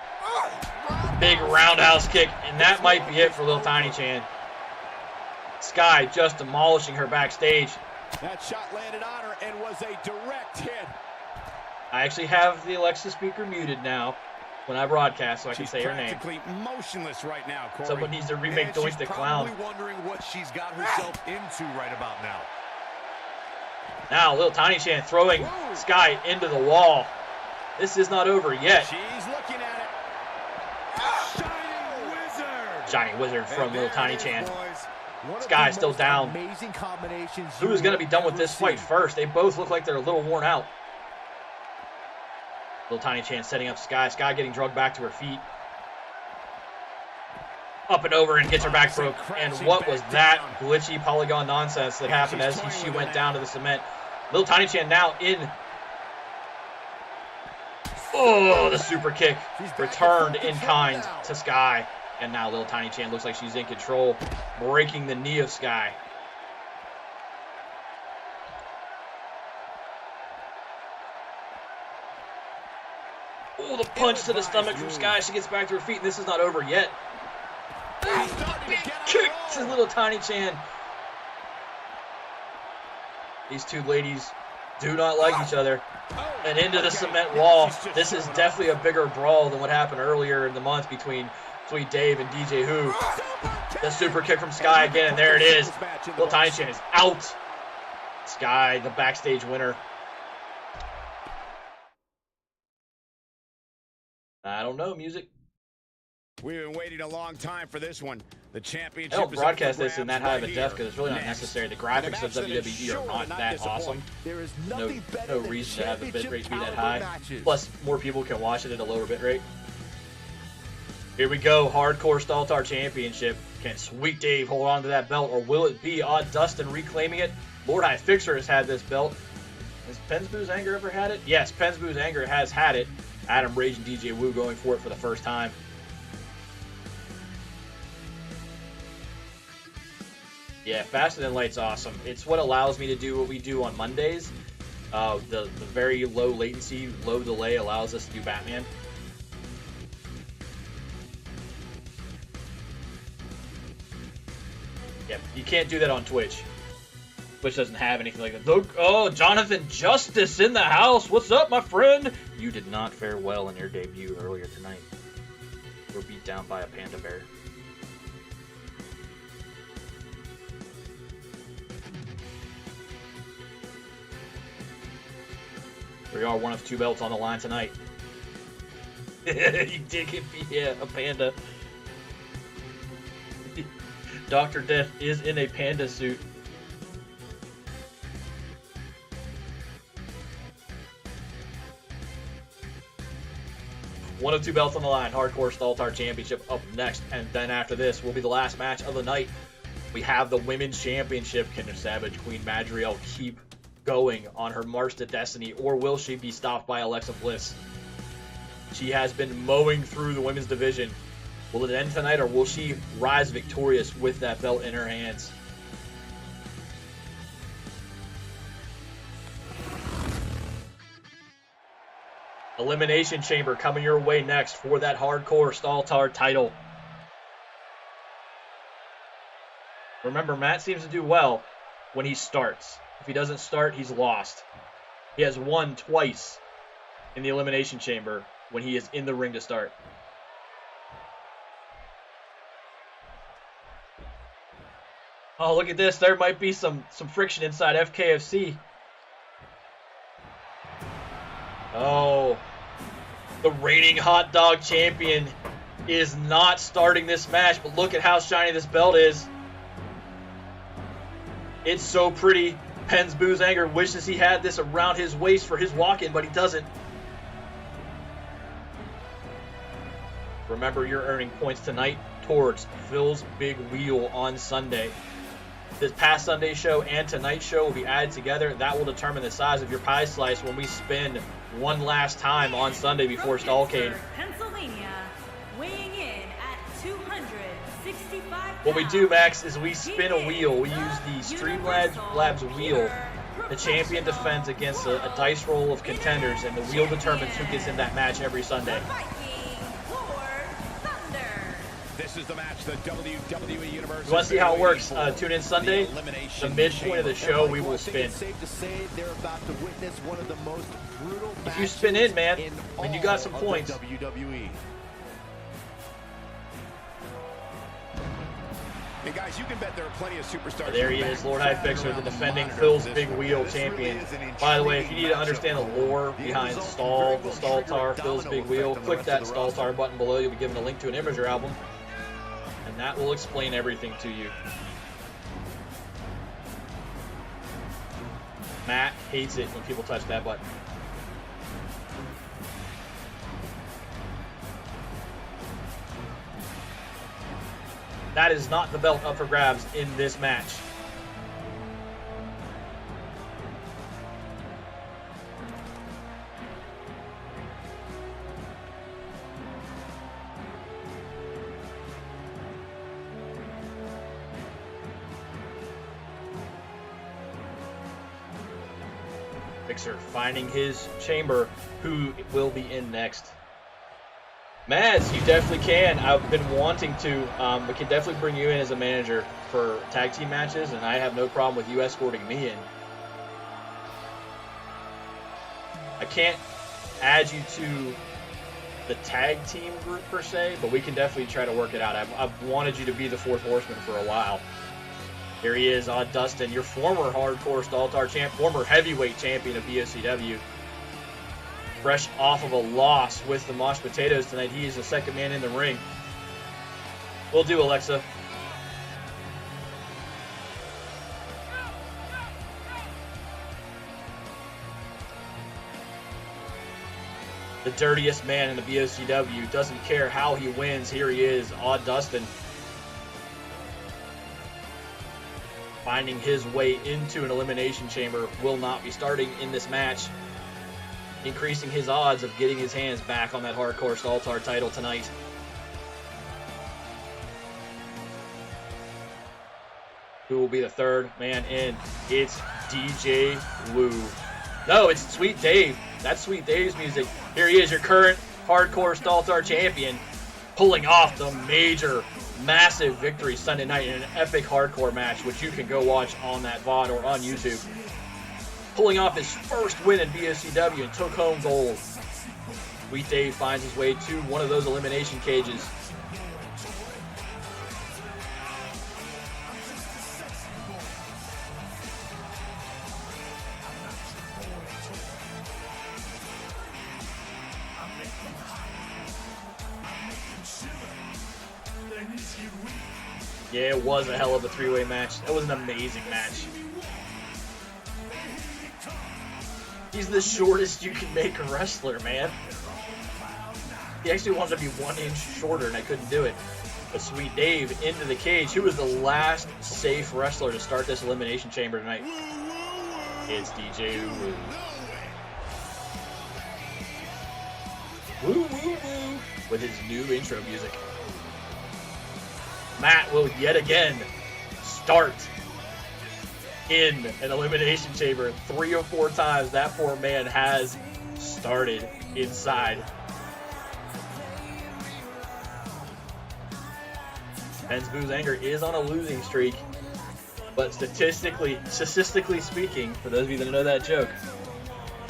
Big roundhouse kick, and that might be it for Little Tiny Chan. Sky just demolishing her backstage. That shot landed on her and was a direct hit. I actually have the Alexa speaker muted now when I broadcast, so I can say her name. She's practically motionless right now, Corey. Someone needs to remake Doink the Clown. She's probably wondering what she's got herself into right about now. Now Little Tiny Chan throwing Sky into the wall. This is not over yet. She's looking at it. Shining Wizard. Shining Wizard from Little Tiny Chan. One Sky still down. Amazing combinations. Who is going to be done with this fight first? They both look like they're a little worn out. Little Tiny Chan setting up Sky. Sky getting drugged back to her feet. Up and over and gets her back broke. And what was that glitchy polygon nonsense that happened as she went down to the cement? Little Tiny Chan now in. Oh, the super kick returned in kind to Sky. And now Little Tiny Chan looks like she's in control, breaking the knee of Sky. Oh, the punch to the stomach from Sky. She gets back to her feet, and this is not over yet. Big kick to Little Tiny Chan. These two ladies do not like each other. And into the cement wall. This is definitely a bigger brawl than what happened earlier in the month between Sweet Dave and DJ Who. The super kick from Sky again, and there it is. Little Tiny Chan is out. Sky, the backstage winner. I don't know, music. We've been waiting a long time for this one. The championship. I don't is broadcast up for this in that grabs high of a right def here. because it's really not Next. necessary. The And graphics a of match that is WWE sure are to not not that disappoint. awesome. There is No, nothing better no than reason to have the championship bitrate be that caliber high. matches. Plus, more people can watch it at a lower bitrate. Here we go. Hardcore Staltar Championship. Can Sweet Dave hold on to that belt, or will it be Odd Dustin reclaiming it? Lord High Fixer has had this belt. Has Penzboo's Anger ever had it? Yes, Penzboo's Anger has had it. Adam Rage and DJ Wu going for it for the first time. Yeah, Faster Than Light's awesome. It's what allows me to do what we do on Mondays. The very low latency, low delay allows us to do Batman. Yeah, you can't do that on Twitch. Twitch doesn't have anything like that. Oh, Jonathan Justice in the house. What's up, my friend? You did not fare well in your debut earlier tonight. You were beat down by a panda bear. We are one of 2 belts on the line tonight. You did get a panda. Dr. Death is in a panda suit. One of 2 belts on the line. Hardcore Staltar Championship up next. And then after this will be the last match of the night. We have the Women's Championship. Can Savage Queen Madriel keep going on her march to destiny, or will she be stopped by Alexa Bliss? She has been mowing through the women's division. Will it end tonight, or will she rise victorious with that belt in her hands? Elimination Chamber coming your way next for that Hardcore Staltar title. Remember, Matt seems to do well when he starts. If he doesn't start, he's lost. He has won twice in the Elimination Chamber when he is in the ring to start. Oh, look at this. There might be some friction inside FKFC. Oh, the reigning hot dog champion is not starting this match, but look at how shiny this belt is. It's so pretty. Penzboo's Anger wishes he had this around his waist for his walk-in, but he doesn't. Remember, you're earning points tonight towards Phil's Big Wheel on Sunday. This past Sunday show and tonight's show will be added together. That will determine the size of your pie slice when we spin one last time on Sunday before Stallcade. Pennsylvania, weighing in at 265 pounds. What we do, Max, is we spin a wheel. We use the Streamlabs wheel. The champion defends against a dice roll of contenders, and the wheel determines who gets in that match every Sunday. This is the match, the WWE Universe. You want to see how it works? Tune in Sunday. The midpoint of the show, we will spin. If you spin in, man, then you got some points. WWE. Hey guys, you can bet there are plenty of superstars. There he is, Lord High Fixer, the defending Phil's Big Wheel champion. By the way, if you need to understand the lore behind the Staltar, Phil's Big Wheel, click that Staltar button below. You'll be given a link to an Imager album, and that will explain everything to you. Matt hates it when people touch that button. That is not the belt up for grabs in this match. Fixer finding his chamber. Who will be in next? Mads, you definitely can. I've been wanting to. We can definitely bring you in as a manager for tag team matches, and I have no problem with you escorting me in. I can't add you to the tag team group per se, but we can definitely try to work it out. I've wanted you to be the fourth horseman for a while. Here he is, Odd Dustin, your former Hardcore Staltar champ, former heavyweight champion of BOCW. fresh off of a loss with the Mashed Potatoes tonight. He is the second man in the ring. Will do, Alexa. The dirtiest man in the BOCW. Doesn't care how he wins. Here he is, Odd Dustin. Finding his way into an elimination chamber. Will not be starting in this match. Increasing his odds of getting his hands back on that Hardcore Staltar title tonight. Who will be the third man in? It's DJ Woo. No, it's Sweet Dave. That's Sweet Dave's music. Here he is, your current Hardcore Staltar champion, pulling off the major, massive victory Sunday night in an epic hardcore match, which you can go watch on that VOD or on YouTube. Pulling off his first win in BOCW and took home gold. Sweet Dave finds his way to one of those elimination cages. Yeah, it was a hell of a three-way match. That was an amazing match. He's the shortest you can make a wrestler, man. He actually wanted to be 1 inch shorter, and I couldn't do it. But Sweet Dave into the cage. Who was the last safe wrestler to start this elimination chamber tonight? It's DJ Woo. Woo, woo, woo. With his new intro music. Matt will yet again start in an elimination chamber. 3 or 4 times that poor man has started inside. Penn's Boo's Anger is on a losing streak, but statistically speaking, for those of you that know that joke,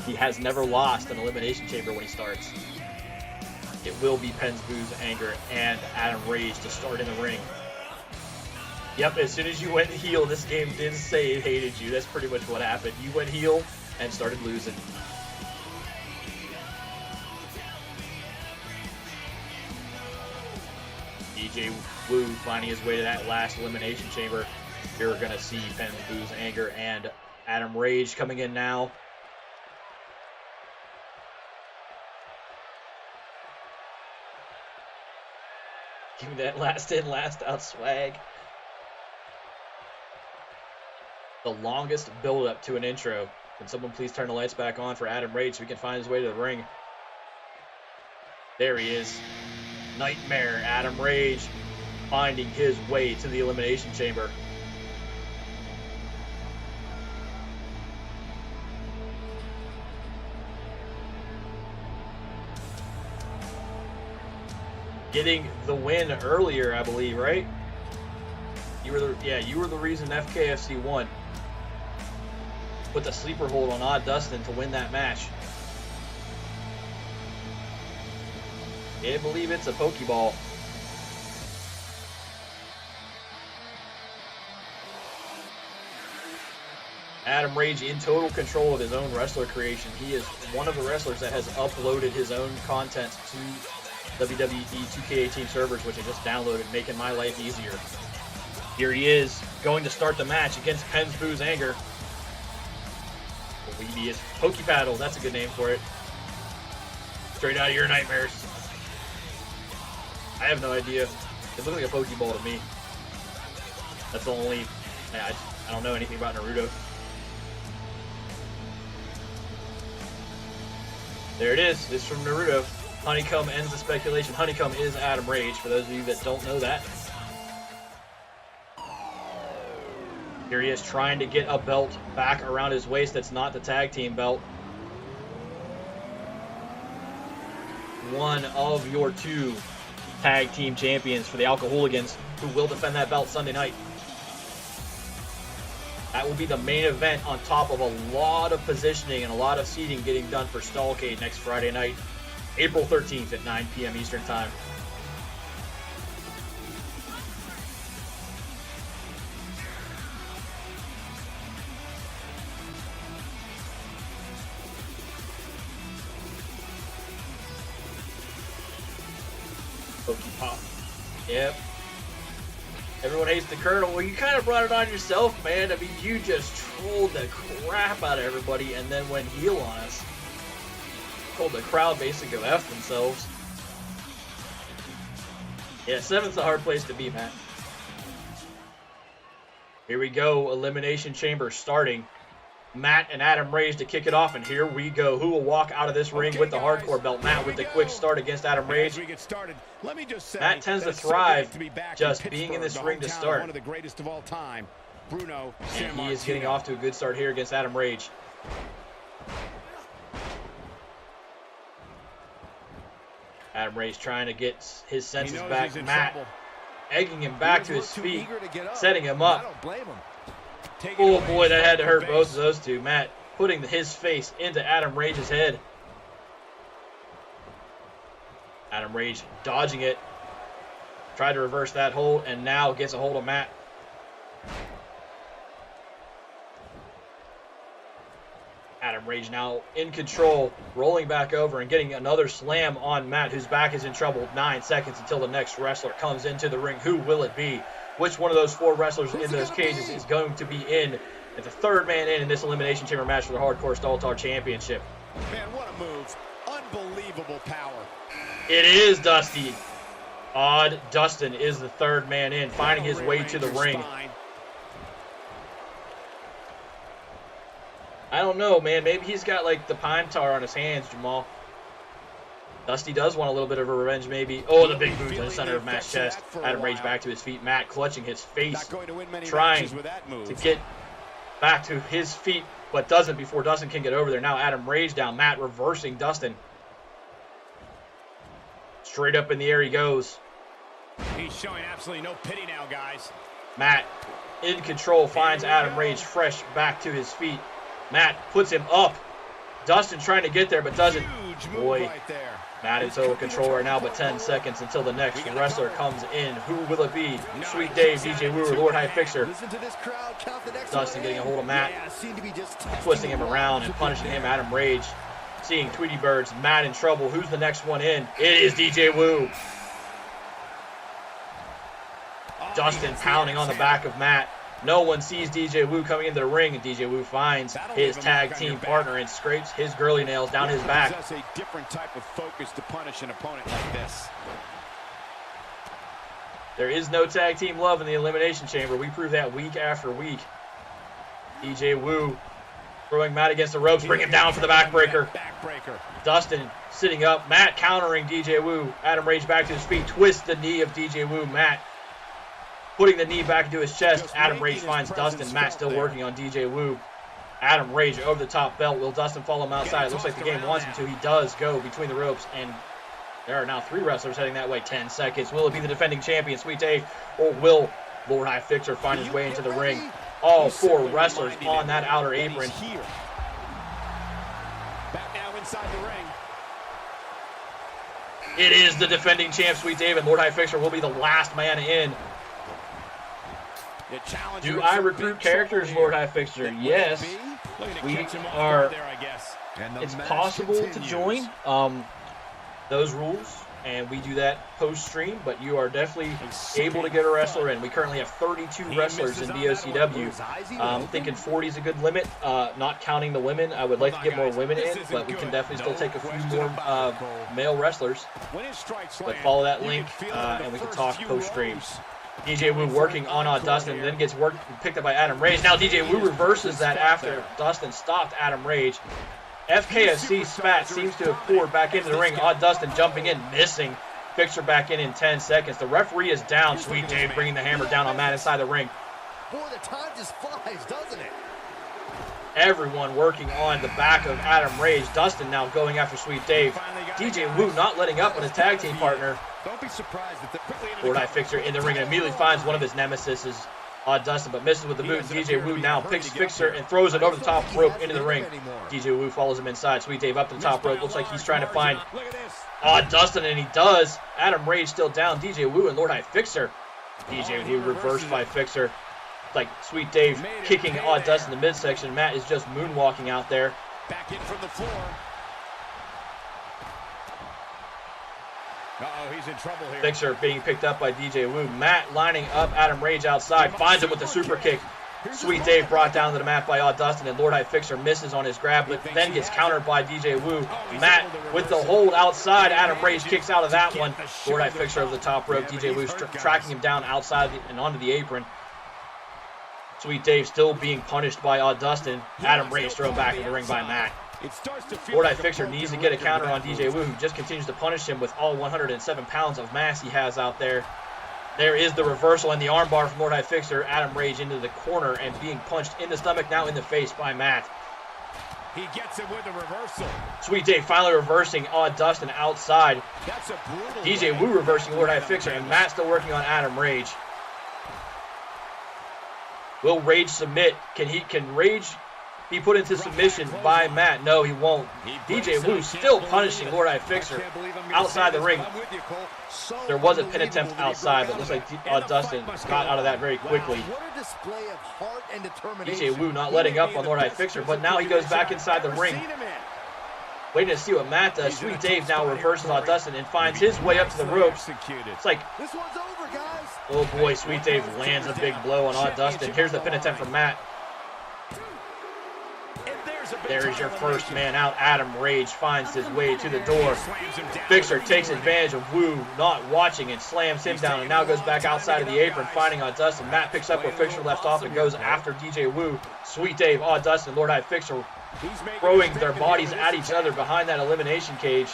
he has never lost an elimination chamber when he starts. It will be Penn's Boo's Anger and Adam Rage to start in the ring. Yep, as soon as you went heel, this game did say it hated you. That's pretty much what happened. You went heel and started losing. DJ Woo finding his way to that last elimination chamber. You're going to see Penn's Boo's Anger and Adam Rage coming in now. Give me that last in, last out swag. The longest build-up to an intro. Can someone please turn the lights back on for Adam Rage so he can find his way to the ring? There he is. Nightmare Adam Rage finding his way to the elimination chamber. Getting the win earlier, I believe, right? You were the reason FKFC won. Put the sleeper hold on Odd Dustin to win that match. Yeah, I believe it's a Pokeball. Adam Rage in total control of his own wrestler creation. He is one of the wrestlers that has uploaded his own content to WWE 2K18 servers, which I just downloaded, making my life easier. Here he is, going to start the match against Penn's Boo's Anger. Weeby is Pokepaddle, that's a good name for it. Straight out of your nightmares. I have no idea. It looks like a Pokeball to me. That's the only... I don't know anything about Naruto. There it is. It's from Naruto. Honeycomb ends the speculation. Honeycomb is Adam Rage, for those of you that don't know that. Here he is trying to get a belt back around his waist that's not the tag team belt. One of your 2 tag team champions for the Alcoholigans who will defend that belt Sunday night. That will be the main event on top of a lot of positioning and a lot of seating getting done for Stallcade next Friday night, April 13th at 9 p.m. Eastern Time. Yep. Everyone hates the Colonel. Well, you kind of brought it on yourself, man. I mean, you just trolled the crap out of everybody and then went heel on us. Told the crowd basically go F themselves. Yeah, 7th's a hard place to be, Matt. Here we go. Elimination Chamber starting. Matt and Adam Rage to kick it off, and here we go. Who will walk out of this ring with the hardcore belt? Matt with the quick start against Adam Rage. Matt tends to thrive just being in this ring to start. One of the greatest of all time, Bruno. And he is getting off to a good start here against Adam Rage. Adam Rage trying to get his senses back. Matt egging him back to his feet, setting him up. Oh boy, that had to hurt both of those two. Matt putting his face into Adam Rage's head. Adam Rage dodging it. Tried to reverse that hold and now gets a hold of Matt. Adam Rage now in control, rolling back over and getting another slam on Matt, whose back is in trouble. 9 seconds until the next wrestler comes into the ring. Who will it be? Which one of those 4 wrestlers in those cages is going to be in at the 3rd man in this Elimination Chamber match for the Hardcore Stall Championship? Man, what a move. Unbelievable power. It is Dusty. Odd Dustin is the 3rd man in, finding his way to the ring. I don't know, man. Maybe he's got, like, the pine tar on his hands, Jamal. Dusty does want a little bit of a revenge, maybe. Oh, the big boot to the center of Matt's chest. Adam Rage back to his feet. Matt clutching his face, trying to get back to his feet, but doesn't before Dustin can get over there. Now Adam Rage down. Matt reversing Dustin. Straight up in the air he goes. He's showing absolutely no pity now, guys. Matt in control, finds Adam Rage fresh back to his feet. Matt puts him up. Dustin trying to get there, but doesn't. Boy, Matt in total control right now, but 10 seconds until the next wrestler comes in. Who will it be? Sweet Dave, DJ Woo, or Lord High Fixer. Dustin getting a hold of Matt, twisting him around and punishing him. Adam Rage seeing Tweety Birds. Matt in trouble. Who's the next one in? It is DJ Woo. Dustin pounding on the back of Matt. No one sees DJ Woo coming into the ring, and DJ Woo finds his tag team partner and scrapes his girly nails down his back. That's a different type of focus to punish an opponent like this. There is no tag team love in the Elimination Chamber. We prove that week after week. DJ Woo throwing Matt against the ropes, bring him down for the backbreaker. Dustin sitting up, Matt countering DJ Woo. Adam Rage back to his feet, twists the knee of DJ Woo. Matt putting the knee back into his chest. Adam Rage finds Dustin. Matt still working on DJ Woo. Adam Rage over the top belt. Will Dustin follow him outside? It looks like the game wants him to. He does go between the ropes, and there are now 3 wrestlers heading that way. 10 seconds. Will it be the defending champion, Sweet Dave, or will Lord High Fixer find his way into the ring? All 4 wrestlers on that outer apron. Back now inside the ring. It is the defending champ, Sweet Dave, and Lord High Fixer will be the last man in. Do I recruit characters, Lord High Fixer? Yes. We are. It's possible to join those rules, and we do that post-stream, but you are definitely able to get a wrestler in. We currently have 32 wrestlers in BOCW. I'm thinking 40 is a good limit, not counting the women. I would like to get more women in, but we can definitely still take a few more male wrestlers. But follow that link, and we can talk post-stream. DJ Woo working on Dustin, then gets picked up by Adam Rage. Now DJ Woo reverses that after Dustin stopped Adam Rage. FKFC spat seems to have poured back into the ring. Dustin jumping in, missing. Fixer back in 10 seconds. The referee is down. Sweet Dave bringing the hammer down on Matt inside the ring. Boy, the time just flies, doesn't it? Everyone working on the back of Adam Rage. Dustin now going after Sweet Dave. DJ Woo not letting up on his tag team partner. Don't be surprised that quickly Lord High Fixer in the ring and immediately finds one of his nemesis, Dustin, but misses with the boot. DJ Woo now picks Fixer and throws it over the top rope into the ring. DJ Woo follows him inside. Sweet Dave up to the top rope. Looks like he's trying to find Dustin, and he does. Adam Rage still down. DJ Woo and Lord High Fixer. DJ Woo reversed by Fixer. Like Sweet Dave kicking Dustin in the midsection. Matt is just moonwalking out there. Back in from the floor. Uh-oh, he's in trouble here. Fixer being picked up by DJ Wu. Matt lining up Adam Rage outside. Finds him with the super kick. Sweet Dave brought down to the mat by Odd Dustin, and Lord High Fixer misses on his grab, but then gets countered by DJ Wu. Matt with the hold outside. Adam Rage kicks out of that one. Lord High Fixer over the top rope. DJ Wu tracking him down outside and onto the apron. Sweet Dave still being punished by Odd Dustin. Adam Rage thrown back in the ring by Matt. Lord High Fixer needs to get a counter on DJ Wu, who just continues to punish him with all 107 pounds of mass he has out there. There is the reversal and the armbar from Lord High Fixer. Adam Rage into the corner and being punched in the stomach, now in the face by Matt. He gets it with the reversal. Sweet Dave finally reversing Odd Dustin outside. That's a brutal DJ Wu reversing Lord High Fixer, and Matt still working on Adam Rage. Will Rage submit? Can Rage be put into submission by Matt? No, he won't. DJ Wu still punishing Lord High Fixer outside the ring. There was a pin attempt outside, but looks like Dustin got out of that very quickly. DJ Wu not letting up on Lord High Fixer, but now he goes back inside the ring. Waiting to see what Matt does. Sweet Dave now reverses Odd Dustin and finds his way up to the ropes. It's like, oh boy, Sweet Dave lands a big blow on Odd Dustin. Here's the pin attempt from Matt. There's your first man out. Adam Rage finds his way to the door. Fixer takes advantage of Wu not watching and slams him down, and now goes back outside of the apron, finding Odd Dustin. Matt picks up where Fixer left off and goes after DJ Wu. Sweet Dave, Odd Dustin, Lord High Fixer throwing their bodies at each other behind that elimination cage.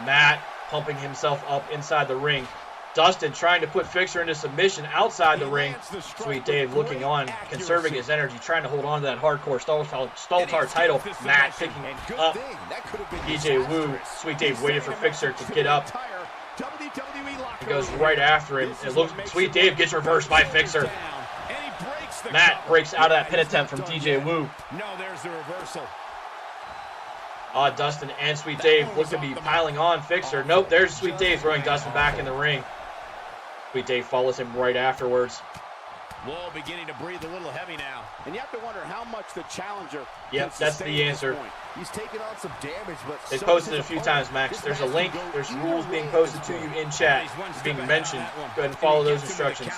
Matt pumping himself up inside the ring. Dustin trying to put Fixer into submission outside the ring. Sweet Dave looking on, conserving his energy, trying to hold on to that hardcore Staltar title. Matt picking up DJ Wu. Sweet Dave waited for Fixer to get up. He goes right after him. It looks Sweet Dave gets reversed by Fixer. Matt breaks out of that pin attempt from DJ Wu. No, there's the reversal. Odd Dustin and Sweet Dave look to be piling on Fixer. Nope, there's Sweet Dave throwing Dustin back in the ring. Sweet Dave follows him right afterwards. Whoa, beginning to breathe a little heavy now. And you have to wonder how much the challenger. Yep, that's the answer. He's taken on some damage, but they posted it a few times, Max. There's a link. There's rules being posted to you in chat. It's being mentioned. Go ahead and follow those instructions.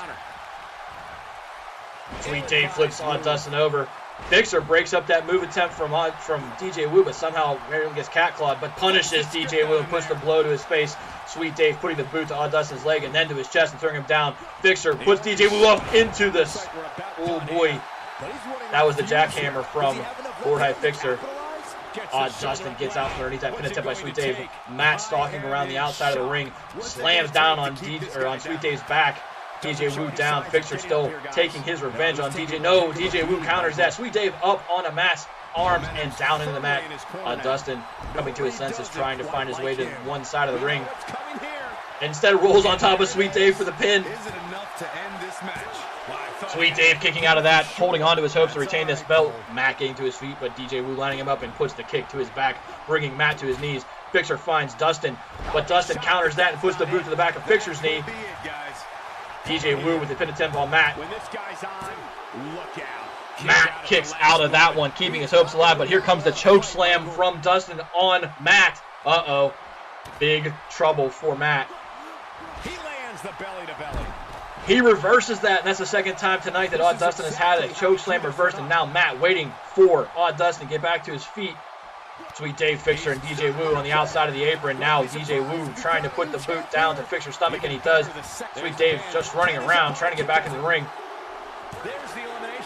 Sweet Dave flips Odd Dustin over. Fixer breaks up that move attempt from DJ Wu, but somehow Marion gets catclawed, but punishes DJ Wu and puts the blow to his face. Sweet Dave putting the boot to Odd Dustin's leg and then to his chest and throwing him down. Fixer puts DJ Wu up into this. Oh boy. That was the jackhammer from Lord High Fixer. Odd Dustin gets out from underneath that pin attempt by Sweet Dave. Matt stalking around the outside of the ring. Slams down on Sweet Dave's back. DJ Wu down. Fixer still taking his revenge on DJ. No, DJ Wu counters that. Sweet Dave up on a Matt's arms and down into the mat. Dustin coming to his senses, trying to find his way to one side of the ring. Instead rolls on top of Sweet Dave for the pin. Sweet Dave kicking out of that, holding on to his hopes to retain this belt. Matt getting to his feet, but DJ Wu lining him up and puts the kick to his back, bringing Matt to his knees. Fixer finds Dustin, but Dustin counters that and puts the boot to the back of Fixer's knee. DJ Wu with the pin attempt on Matt. When this guy's on, look out. Matt kicks out of that one, keeping his hopes alive, but here comes the choke slam from Dustin on Matt. Uh-oh. Big trouble for Matt. He lands the belly to belly. He reverses that, and that's the second time tonight that Odd Dustin has had a choke slam reversed, and now Matt waiting for Odd Dustin to get back to his feet. Sweet Dave, Fixer, and DJ Wu on the outside of the apron. Now DJ Wu trying to put the boot down to Fixer's stomach, and he does. Sweet Dave just running around, trying to get back in the ring.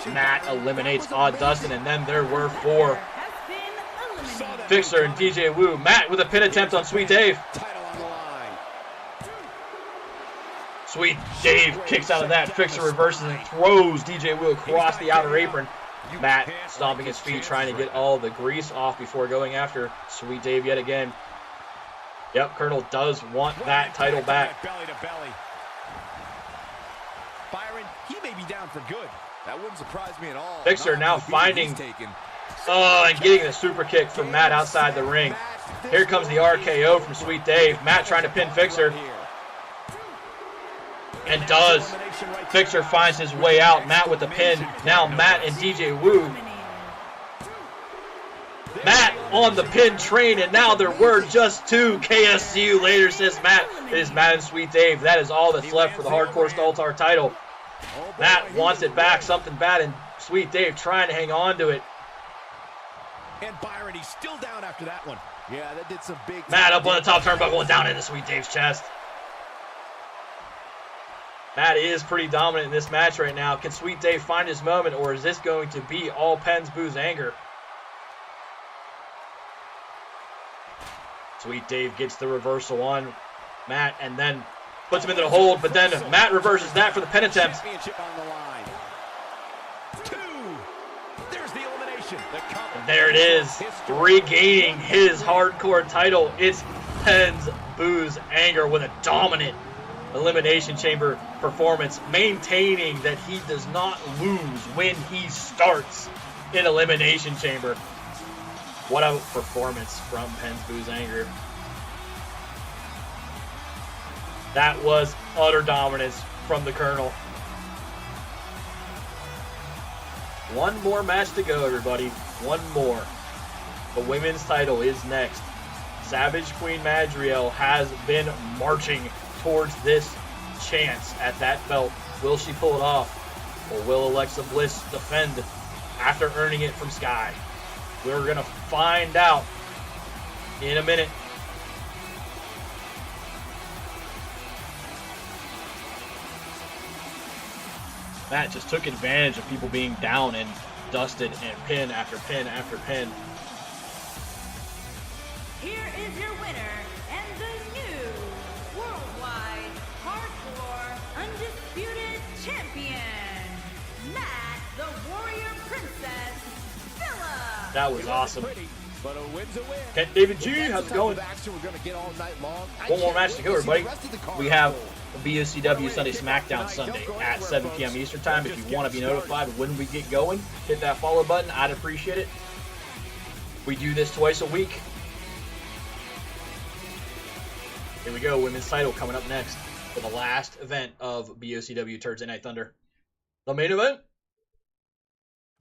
Matt eliminates Odd Dustin, and then there were four. Fixer and DJ Wu. Matt with a pin attempt on Sweet Dave. Sweet Dave kicks out of that. Fixer reverses and throws DJ Wu across the outer apron. Matt stomping his feet, trying to get all the grease off before going after Sweet Dave yet again. Yep, Colonel does want that title back. Belly to belly. Byron, he may be down for good. That wouldn't surprise me at all. Fixer now finding, and getting the super kick from Matt outside the ring. Here comes the RKO from Sweet Dave. Matt trying to pin Fixer. And does. Fixer finds his way out. Matt with the pin. Now Matt and DJ Wu. Matt on the pin train, and now there were just 2. KSU later, says Matt. It is Matt and Sweet Dave. That is all that's left for the Hardcore Staltar title. Matt wants it back, something bad, and Sweet Dave trying to hang on to it. And Byron, he's still down after that one. Yeah, that did some big... Matt up on the top turnbuckle and down into Sweet Dave's chest. Matt is pretty dominant in this match right now. Can Sweet Dave find his moment, or is this going to be all Pens, Booze, Anger? Sweet Dave gets the reversal on Matt and then puts him into the hold, but then Matt reverses that for the pin attempt. Championship on the line. 2. There's the elimination. And there it is, regaining his Hardcore title. It's Pens, Booze, Anger with a dominant Elimination Chamber performance, maintaining that he does not lose when he starts in Elimination Chamber. What a performance from Pens, Booze, Anger. That was utter dominance from the Colonel. One more match to go, everybody. One more. The women's title is next. Savage Queen Madriel has been marching towards this chance at that belt. Will she pull it off? Or will Alexa Bliss defend after earning it from Sky? We're going to find out in a minute. Matt just took advantage of people being down and dusted and pin after pin after pin. Here is your winner and the new Worldwide Hardcore Undisputed Champion, Matt the Warrior Princess Phillip. That was awesome. But a win's a win. Kent David G, how's it going? One more match to go, everybody. We have BOCW Sunday SmackDown Sunday at 7 p.m. Eastern Time. If you want to be notified when we get going, hit that follow button. I'd appreciate it. We do this twice a week. Here we go. Women's title coming up next for the last event of BOCW Thursday Night Thunder. The main event.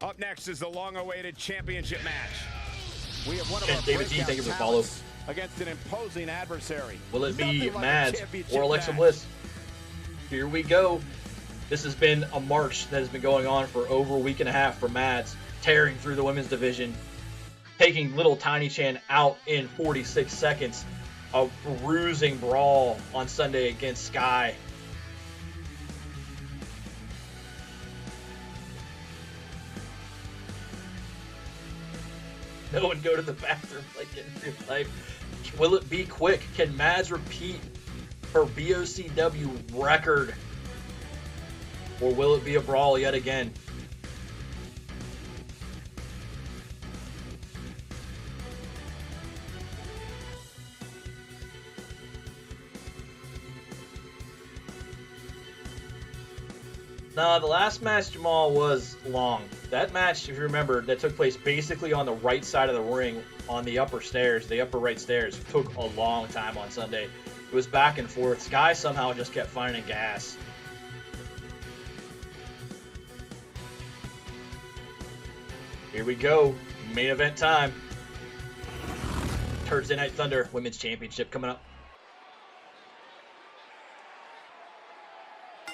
Up next is the long-awaited championship match. We have one of And our David G, thank you for the follow. against an imposing adversary. Will it be Nothing like a Mads championship or Alexa match. Bliss? Here we go. This has been a march that has been going on for over a week and a half for Mads, tearing through the women's division, taking little Tiny Chan out in 46 seconds. A bruising brawl on Sunday against Sky. No one go to the bathroom like in real life. Will it be quick? Can Mads repeat her BOCW record? Or will it be a brawl yet again? No, the last match, Jamal, was long. That match, if you remember, that took place basically on the right side of the ring on the upper stairs, the upper right stairs. It took a long time on Sunday. It was back and forth. Sky somehow just kept finding gas. Here we go. Main event time. Thursday Night Thunder Women's Championship coming up.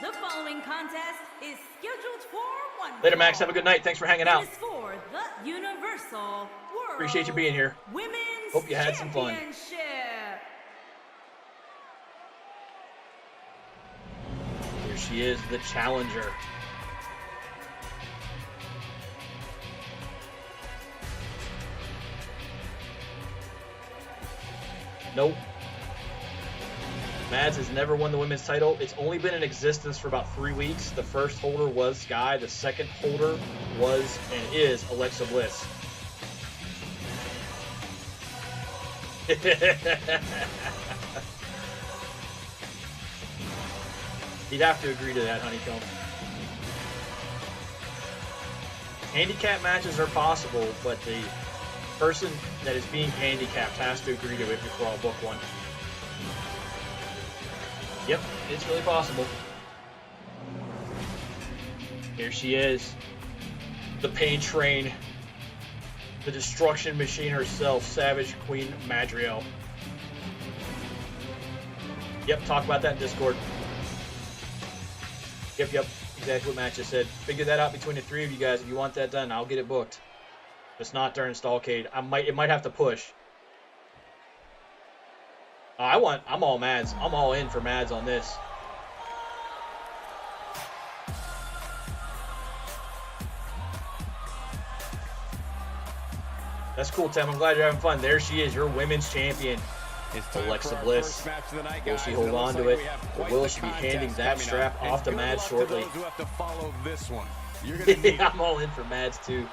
The following contest is scheduled for one. Later, Max. Have a good night. Thanks for hanging out. It is for the Universal World Appreciate you being here. Women's Hope you had some fun. Championship. Here she is, the challenger. Nope. Mads has never won the women's title. It's only been in existence for about 3 weeks. The first holder was Sky. The second holder was and is Alexa Bliss. You'd have to agree to that, Honeycomb. Handicap matches are possible, but the person that is being handicapped has to agree to it before I'll book one. Yep, it's really possible. Here she is. The pain train. the destruction machine herself, Savage Queen Madriel. Yep, talk about that in Discord. Yep, exactly what Matt just said. Figure that out between the three of you guys. If you want that done, I'll get it booked. Just not during Stallcade. It might have to push. I'm all Mads. I'm all in for Mads on this. That's cool, Tim. I'm glad you're having fun. There she is, your women's champion, Alexa Bliss. Will she hold on to it, or will she be handing that strap off to Mads shortly? I'm all in for Mads too.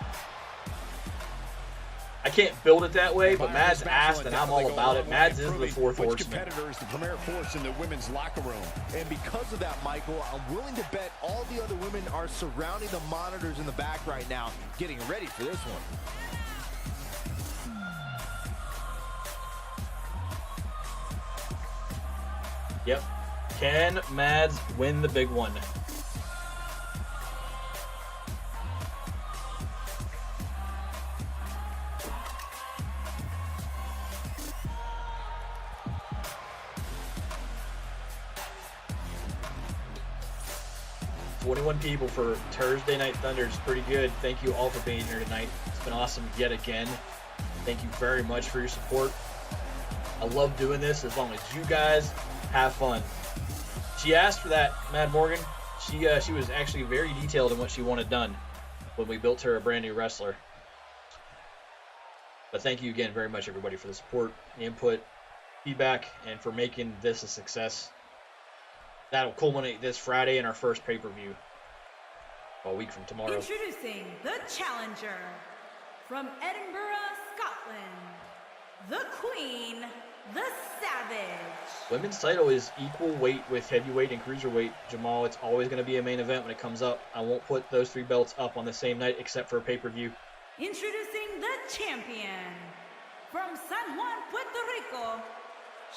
I can't build it that way, but Mads asked, and I'm all about it. Mads is the fourth horseman. The premier force in the women's locker room. And because of that, Michael, I'm willing to bet all the other women are surrounding the monitors in the back right now, getting ready for this one. Yep. Can Mads win the big one? People for Thursday Night Thunder is pretty good. Thank you all for being here tonight. It's been awesome yet again. Thank you very much for your support. I love doing this as long as you guys have fun. She asked for that, Mad Morgan. She was actually very detailed in what she wanted done when we built her a brand new wrestler. But thank you again very much, everybody, for the support, the input, feedback, and for making this a success. That'll culminate this Friday in our first pay-per-view. A week from tomorrow. Introducing the challenger from Edinburgh, Scotland, the Queen, the Savage. Women's title is equal weight with heavyweight and cruiserweight, Jamal. It's always going to be a main event when it comes up. I won't put those three belts up on the same night except for a pay-per-view. Introducing the champion from San Juan, Puerto Rico.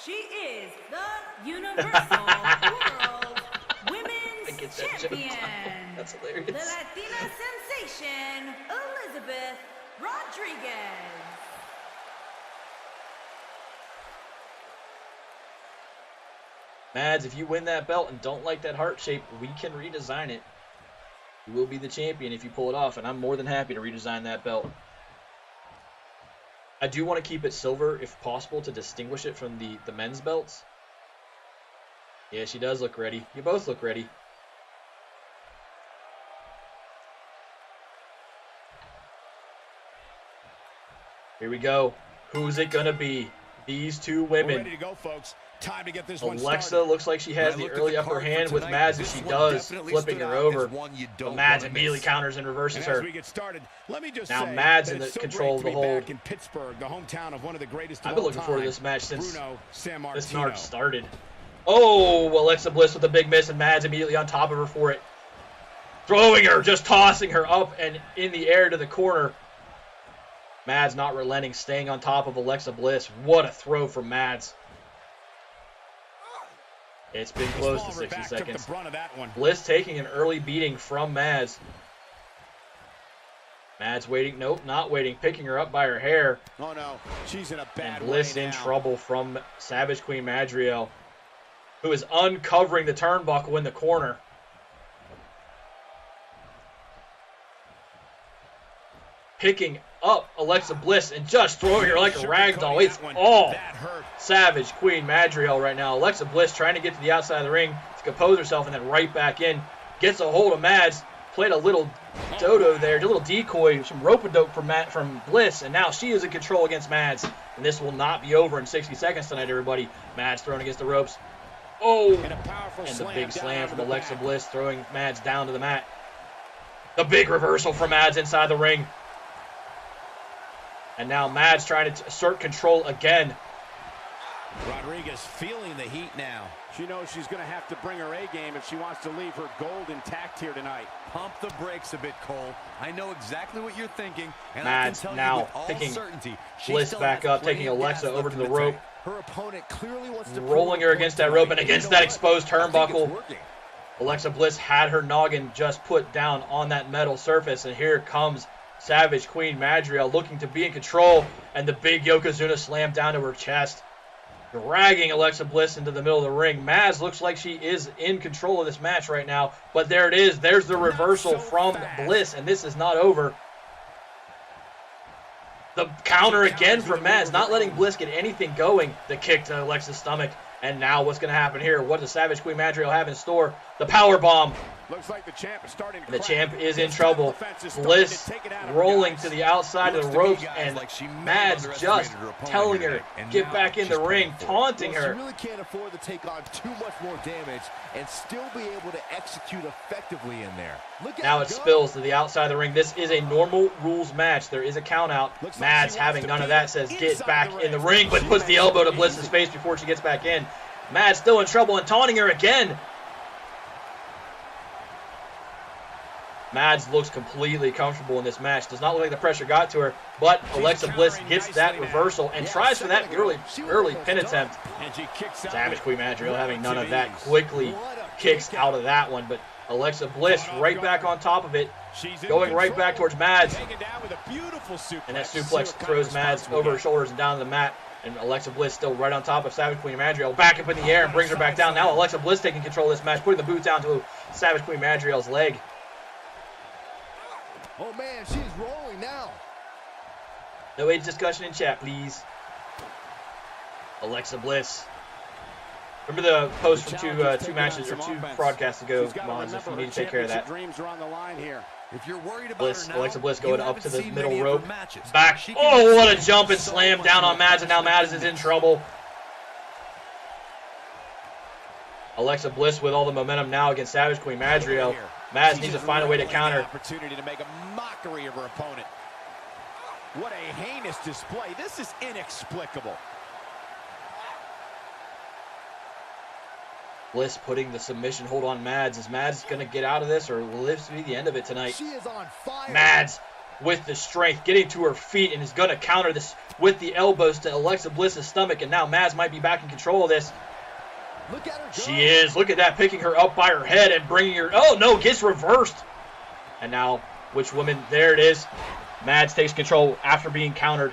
She is the Universal World Women's Champion. That's hilarious. The Latina sensation, Elizabeth Rodriguez. Mads, if you win that belt and don't like that heart shape, we can redesign it. You will be the champion if you pull it off, and I'm more than happy to redesign that belt. I do want to keep it silver if possible to distinguish it from the men's belts. Yeah, she does look ready. You both look ready. Here we go. Who's it going to be? These two women. We're ready to go, folks. Time to get this Alexa looks like she has the early upper hand with Mads, and she does, flipping her over. But Mads immediately counters and reverses her. Now Mads in the control of the hold. I've been looking forward to this match since this Narc started. Oh, Alexa Bliss with a big miss, and Mads immediately on top of her for it. Throwing her, just tossing her up and in the air to the corner. Mads not relenting, staying on top of Alexa Bliss. What a throw from Mads. It's been close to 60 seconds. Bliss taking an early beating from Mads. Mads waiting. Nope, not waiting. Picking her up by her hair. Oh, no. She's in a bad and Bliss way in now. trouble from Savage Queen Madriel, who is uncovering the turnbuckle in the corner. Picking up Alexa Bliss and just throwing her like a rag doll. It's all Savage Queen Madriel right now. Alexa Bliss trying to get to the outside of the ring to compose herself and then right back in. Gets a hold of Mads. Played a little dodo there, a little decoy, some rope-a-dope from Bliss, and now she is in control against Mads. And this will not be over in 60 seconds tonight, everybody. Mads thrown against the ropes. Oh, and the big slam from Alexa Bliss, throwing Mads down to the mat. The big reversal from Mads inside the ring. And now Mads trying to assert control again. Rodriguez feeling the heat now. She knows she's going to have to bring her A game if she wants to leave her gold intact here tonight. Pump the brakes a bit, Cole. I know exactly what you're thinking, and Mads I can tell now you with all picking certainty, Bliss back up, taking Alexa over to the rope. Her opponent clearly wants to rolling her against that rope and against that exposed turnbuckle. Alexa Bliss had her noggin just put down on that metal surface, and here comes Savage Queen Madriel looking to be in control, and the big Yokozuna slam down to her chest, dragging Alexa Bliss into the middle of the ring. Maz looks like she is in control of this match right now, but there it is. There's the reversal from Bliss, and this is not over. The counter again from Maz, not letting Bliss get anything going. The kick to Alexa's stomach. And now what's going to happen here? What does Savage Queen Madriel have in store? The power bomb. Looks like the champ is starting to The champ is in trouble. Bliss rolling to the outside of the ropes, and Mads just telling her, get back in the ring, taunting her. She really can't afford to take on too much more damage and still be able to execute effectively in there. Now it spills to the outside of the ring. This is a normal rules match. There is a count out. Mads, having none of that, says get back in the ring, but puts the elbow to Bliss's face before she gets back in. Mads still in trouble and taunting her again. Mads looks completely comfortable in this match. Does not look like the pressure got to her, but Alexa Bliss gets that reversal and tries for that early pin attempt. Savage Queen Madriel having none of that, quickly kicks out of that one, but Alexa Bliss right back on top of it, going right back towards Mads. And that suplex throws Mads over her shoulders and down to the mat. And Alexa Bliss still right on top of Savage Queen Madriel, back up in the air and brings her back down. Now Alexa Bliss taking control of this match, putting the boot down to Savage Queen Madriel's leg. Oh man, she's rolling now. No age discussion in chat, please. Alexa Bliss. Remember the post from two matches or two broadcasts ago, Mons, if you need to take care of that. If you're worried about Bliss, her now, Alexa Bliss going up to the middle rope. Matches. Back. Oh, what a jump and slam down on Mads, and now Mads is in trouble. Alexa Bliss with all the momentum now against Savage Queen Madriel. Mads needs to find a way to counter. Opportunity to make a mockery of her opponent. What a heinous display. This is inexplicable. Bliss putting the submission hold on Mads. Is Mads going to get out of this, or will this be the end of it tonight? She is on fire. Mads with the strength, getting to her feet, and is going to counter this with the elbows to Alexa Bliss's stomach, and now Mads might be back in control of this. Look at her go. She is. Look at that, picking her up by her head and bringing her. Oh, no, gets reversed. And now, which woman? There it is. Mads takes control after being countered.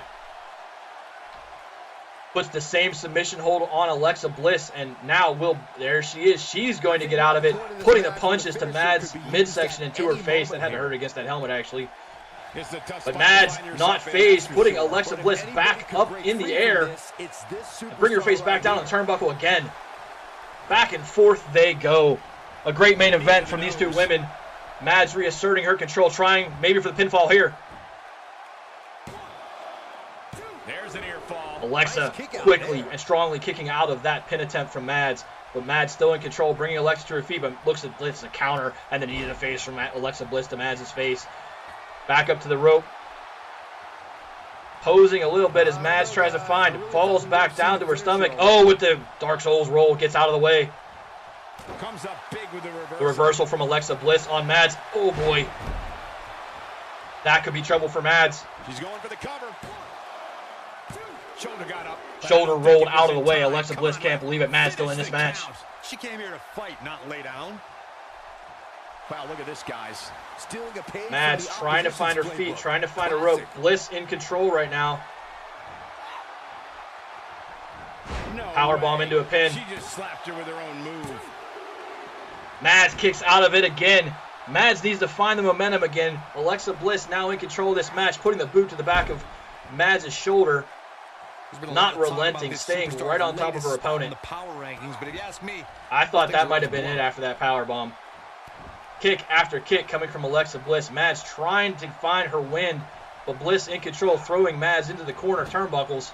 Puts the same submission hold on Alexa Bliss, and now there she is. She's going to get out of it, putting the punches to Mads' midsection into her face. That had to hurt against that helmet, actually. But Mads not phased, putting Alexa Bliss back up in the air. And bring her face back down on the turnbuckle again. Back and forth they go. A great main event from these two women. Mads reasserting her control, trying maybe for the pinfall here. There's an ear fall. Alexa quickly and strongly kicking out of that pin attempt from Mads. But Mads still in control, bringing Alexa to her feet, but looks at Bliss, a counter, and then knee to the face from Alexa Bliss to Mads' face. Back up to the rope. Posing a little bit as Mads tries to find. Falls back down to her stomach. Oh, with the Dark Souls roll. Gets out of the way. Comes up big with the reversal. The reversal from Alexa Bliss on Mads. Oh, boy. That could be trouble for Mads. She's going for the cover. Shoulder got up. Shoulder rolled out of the way. Alexa Bliss can't believe it. Mads still in this match. She came here to fight, not lay down. Wow, look at this, guys. Stealing a page. Mads trying to find her feet, trying to find a rope. Bliss in control right now. Powerbomb into a pin. She just slapped her with her own move. Mads kicks out of it again. Mads needs to find the momentum again. Alexa Bliss now in control of this match, putting the boot to the back of Mads' shoulder. Not relenting, staying right on top of her opponent. I thought that might have been it after that powerbomb. Kick after kick coming from Alexa Bliss. Mads trying to find her win, but Bliss in control, throwing Mads into the corner turnbuckles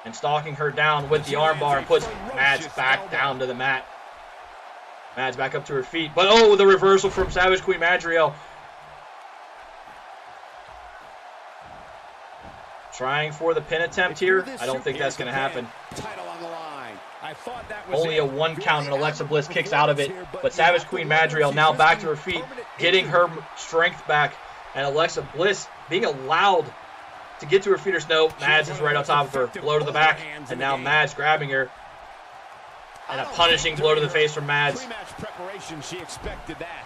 and stalking her down with the armbar and puts Mads back down to the mat. Mads back up to her feet, but oh, the reversal from Savage Queen Madriel. Trying for the pin attempt here. I don't think that's going to happen. Title on the line. I thought that was only a one count, and Alexa Bliss kicks out of it. But Savage Queen Madriel now back to her feet, getting her strength back. And Alexa Bliss being allowed to get to her feet. No, Mads is right on top of her. Blow to the back, and now Mads grabbing her. And a punishing blow to the face from Mads. Pre-match preparation, she expected that.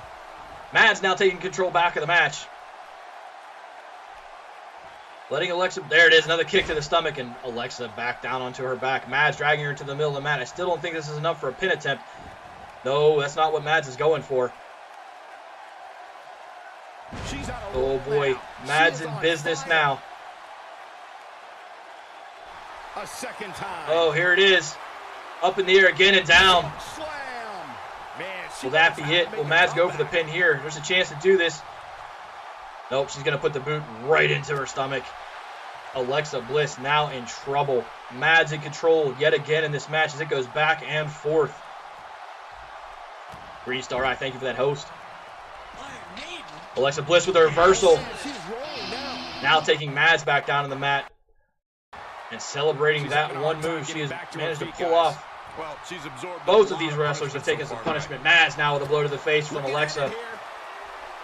Mads now taking control back of the match. letting Alexa, there it is, another kick to the stomach, and Alexa back down onto her back. Mads dragging her to the middle of the mat. I still don't think this is enough for a pin attempt. No, that's not what Mads is going for. Oh boy, Mads in business now. A second time. Oh, here it is. Up in the air again and down. Man, Will that be it? Will Mads go for the pin here? There's a chance to do this. Nope, she's going to put the boot right into her stomach. Alexa Bliss now in trouble. Mads in control yet again in this match as it goes back and forth. Green Star Eye, thank you for that host. Alexa Bliss with a reversal. Now taking Mads back down to the mat. And celebrating that one move she has managed to pull off. Both of these wrestlers have taken some punishment. Mads now with a blow to the face from Alexa.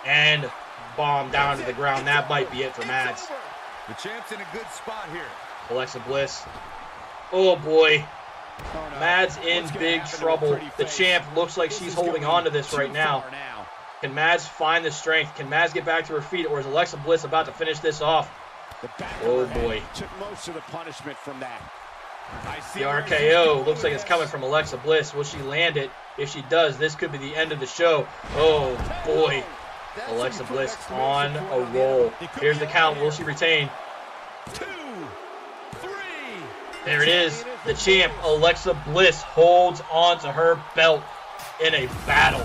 And bomb down to the ground. That might be it for Mads. The champ's in a good spot here. Alexa Bliss. Oh boy. Mads in big trouble. The champ looks like she's holding on to this right now. Can Mads find the strength? Can Mads get back to her feet, or is Alexa Bliss about to finish this off? Oh boy. Took most of the punishment from that. The RKO looks like it's coming from Alexa Bliss. Will she land it? If she does, this could be the end of the show. Oh boy. Alexa Bliss on a roll. Here's the count. Will she retain? 2, 3. There it is. The champ, Alexa Bliss, holds on to her belt in a battle.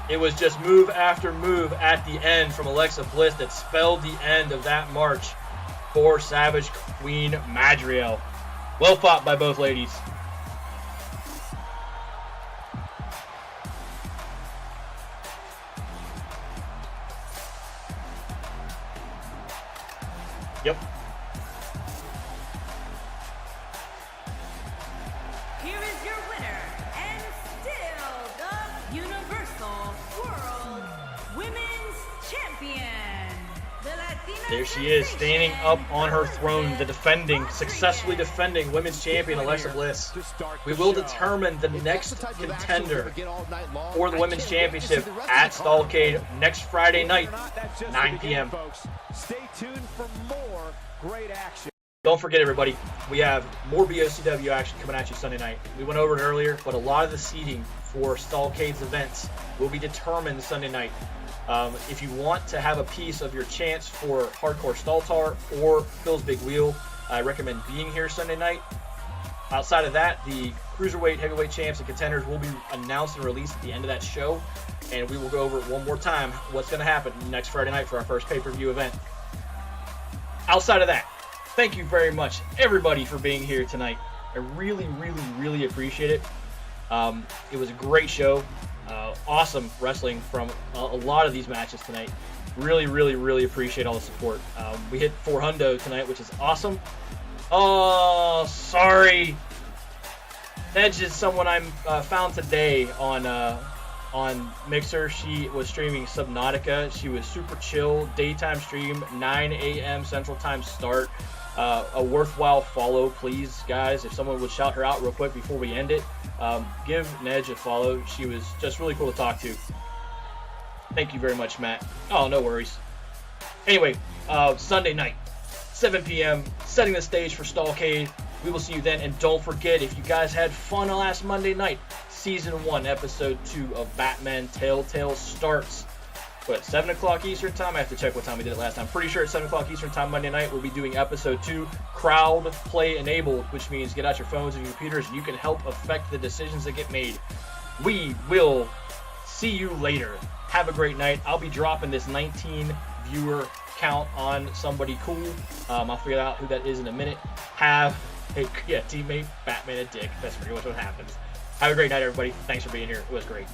It was just move after move at the end from Alexa Bliss that spelled the end of that march for Savage Queen Madriel. Well fought by both ladies. Yep. Here is your winner, and still the Universal World Women's Champion, the Latina There she is, standing up on her throne, the successfully defending Women's Champion Alexa Bliss. We will determine the next contender for the Women's Championship at Stallcade next Friday night, 9 p.m. Stay tuned for more great action. Don't forget, everybody, we have more BOCW action coming at you Sunday night. We went over it earlier, but a lot of the seating for Stallcade's events will be determined Sunday night. If you want to have a piece of your chance for Hardcore Stalltar or Phil's Big Wheel, I recommend being here Sunday night. Outside of that, the Cruiserweight, Heavyweight Champs, and Contenders will be announced and released at the end of that show, and we will go over it one more time, what's going to happen next Friday night for our first pay-per-view event. Outside of that, thank you very much, everybody, for being here tonight. I really, really, really appreciate it. It was a great show. Awesome wrestling from a lot of these matches tonight. Really, really, really appreciate all the support. We hit 400 tonight, which is awesome. Oh, sorry. Nedge is someone I found today on Mixer. She was streaming Subnautica. She was super chill, daytime stream, 9 a.m. Central Time start. A worthwhile follow, please, guys. If someone would shout her out real quick before we end it, give Nedge a follow. She was just really cool to talk to. Thank you very much, Matt. Oh, no worries. Anyway, Sunday night, 7 p.m., setting the stage for Stallcade. We will see you then, and don't forget, if you guys had fun last Monday night, Season 1, Episode 2 of Batman Telltale starts. What, 7 o'clock Eastern Time? I have to check what time we did it last time. Pretty sure it's 7 o'clock Eastern Time Monday night. We'll be doing Episode 2, Crowd Play Enabled, which means get out your phones and your computers, and you can help affect the decisions that get made. We will see you later. Have a great night. I'll be dropping this 19 viewer count on somebody cool. I'll figure out who that is in a minute. Have a teammate, Batman, a dick. That's pretty much what happens. Have a great night, everybody. Thanks for being here. It was great.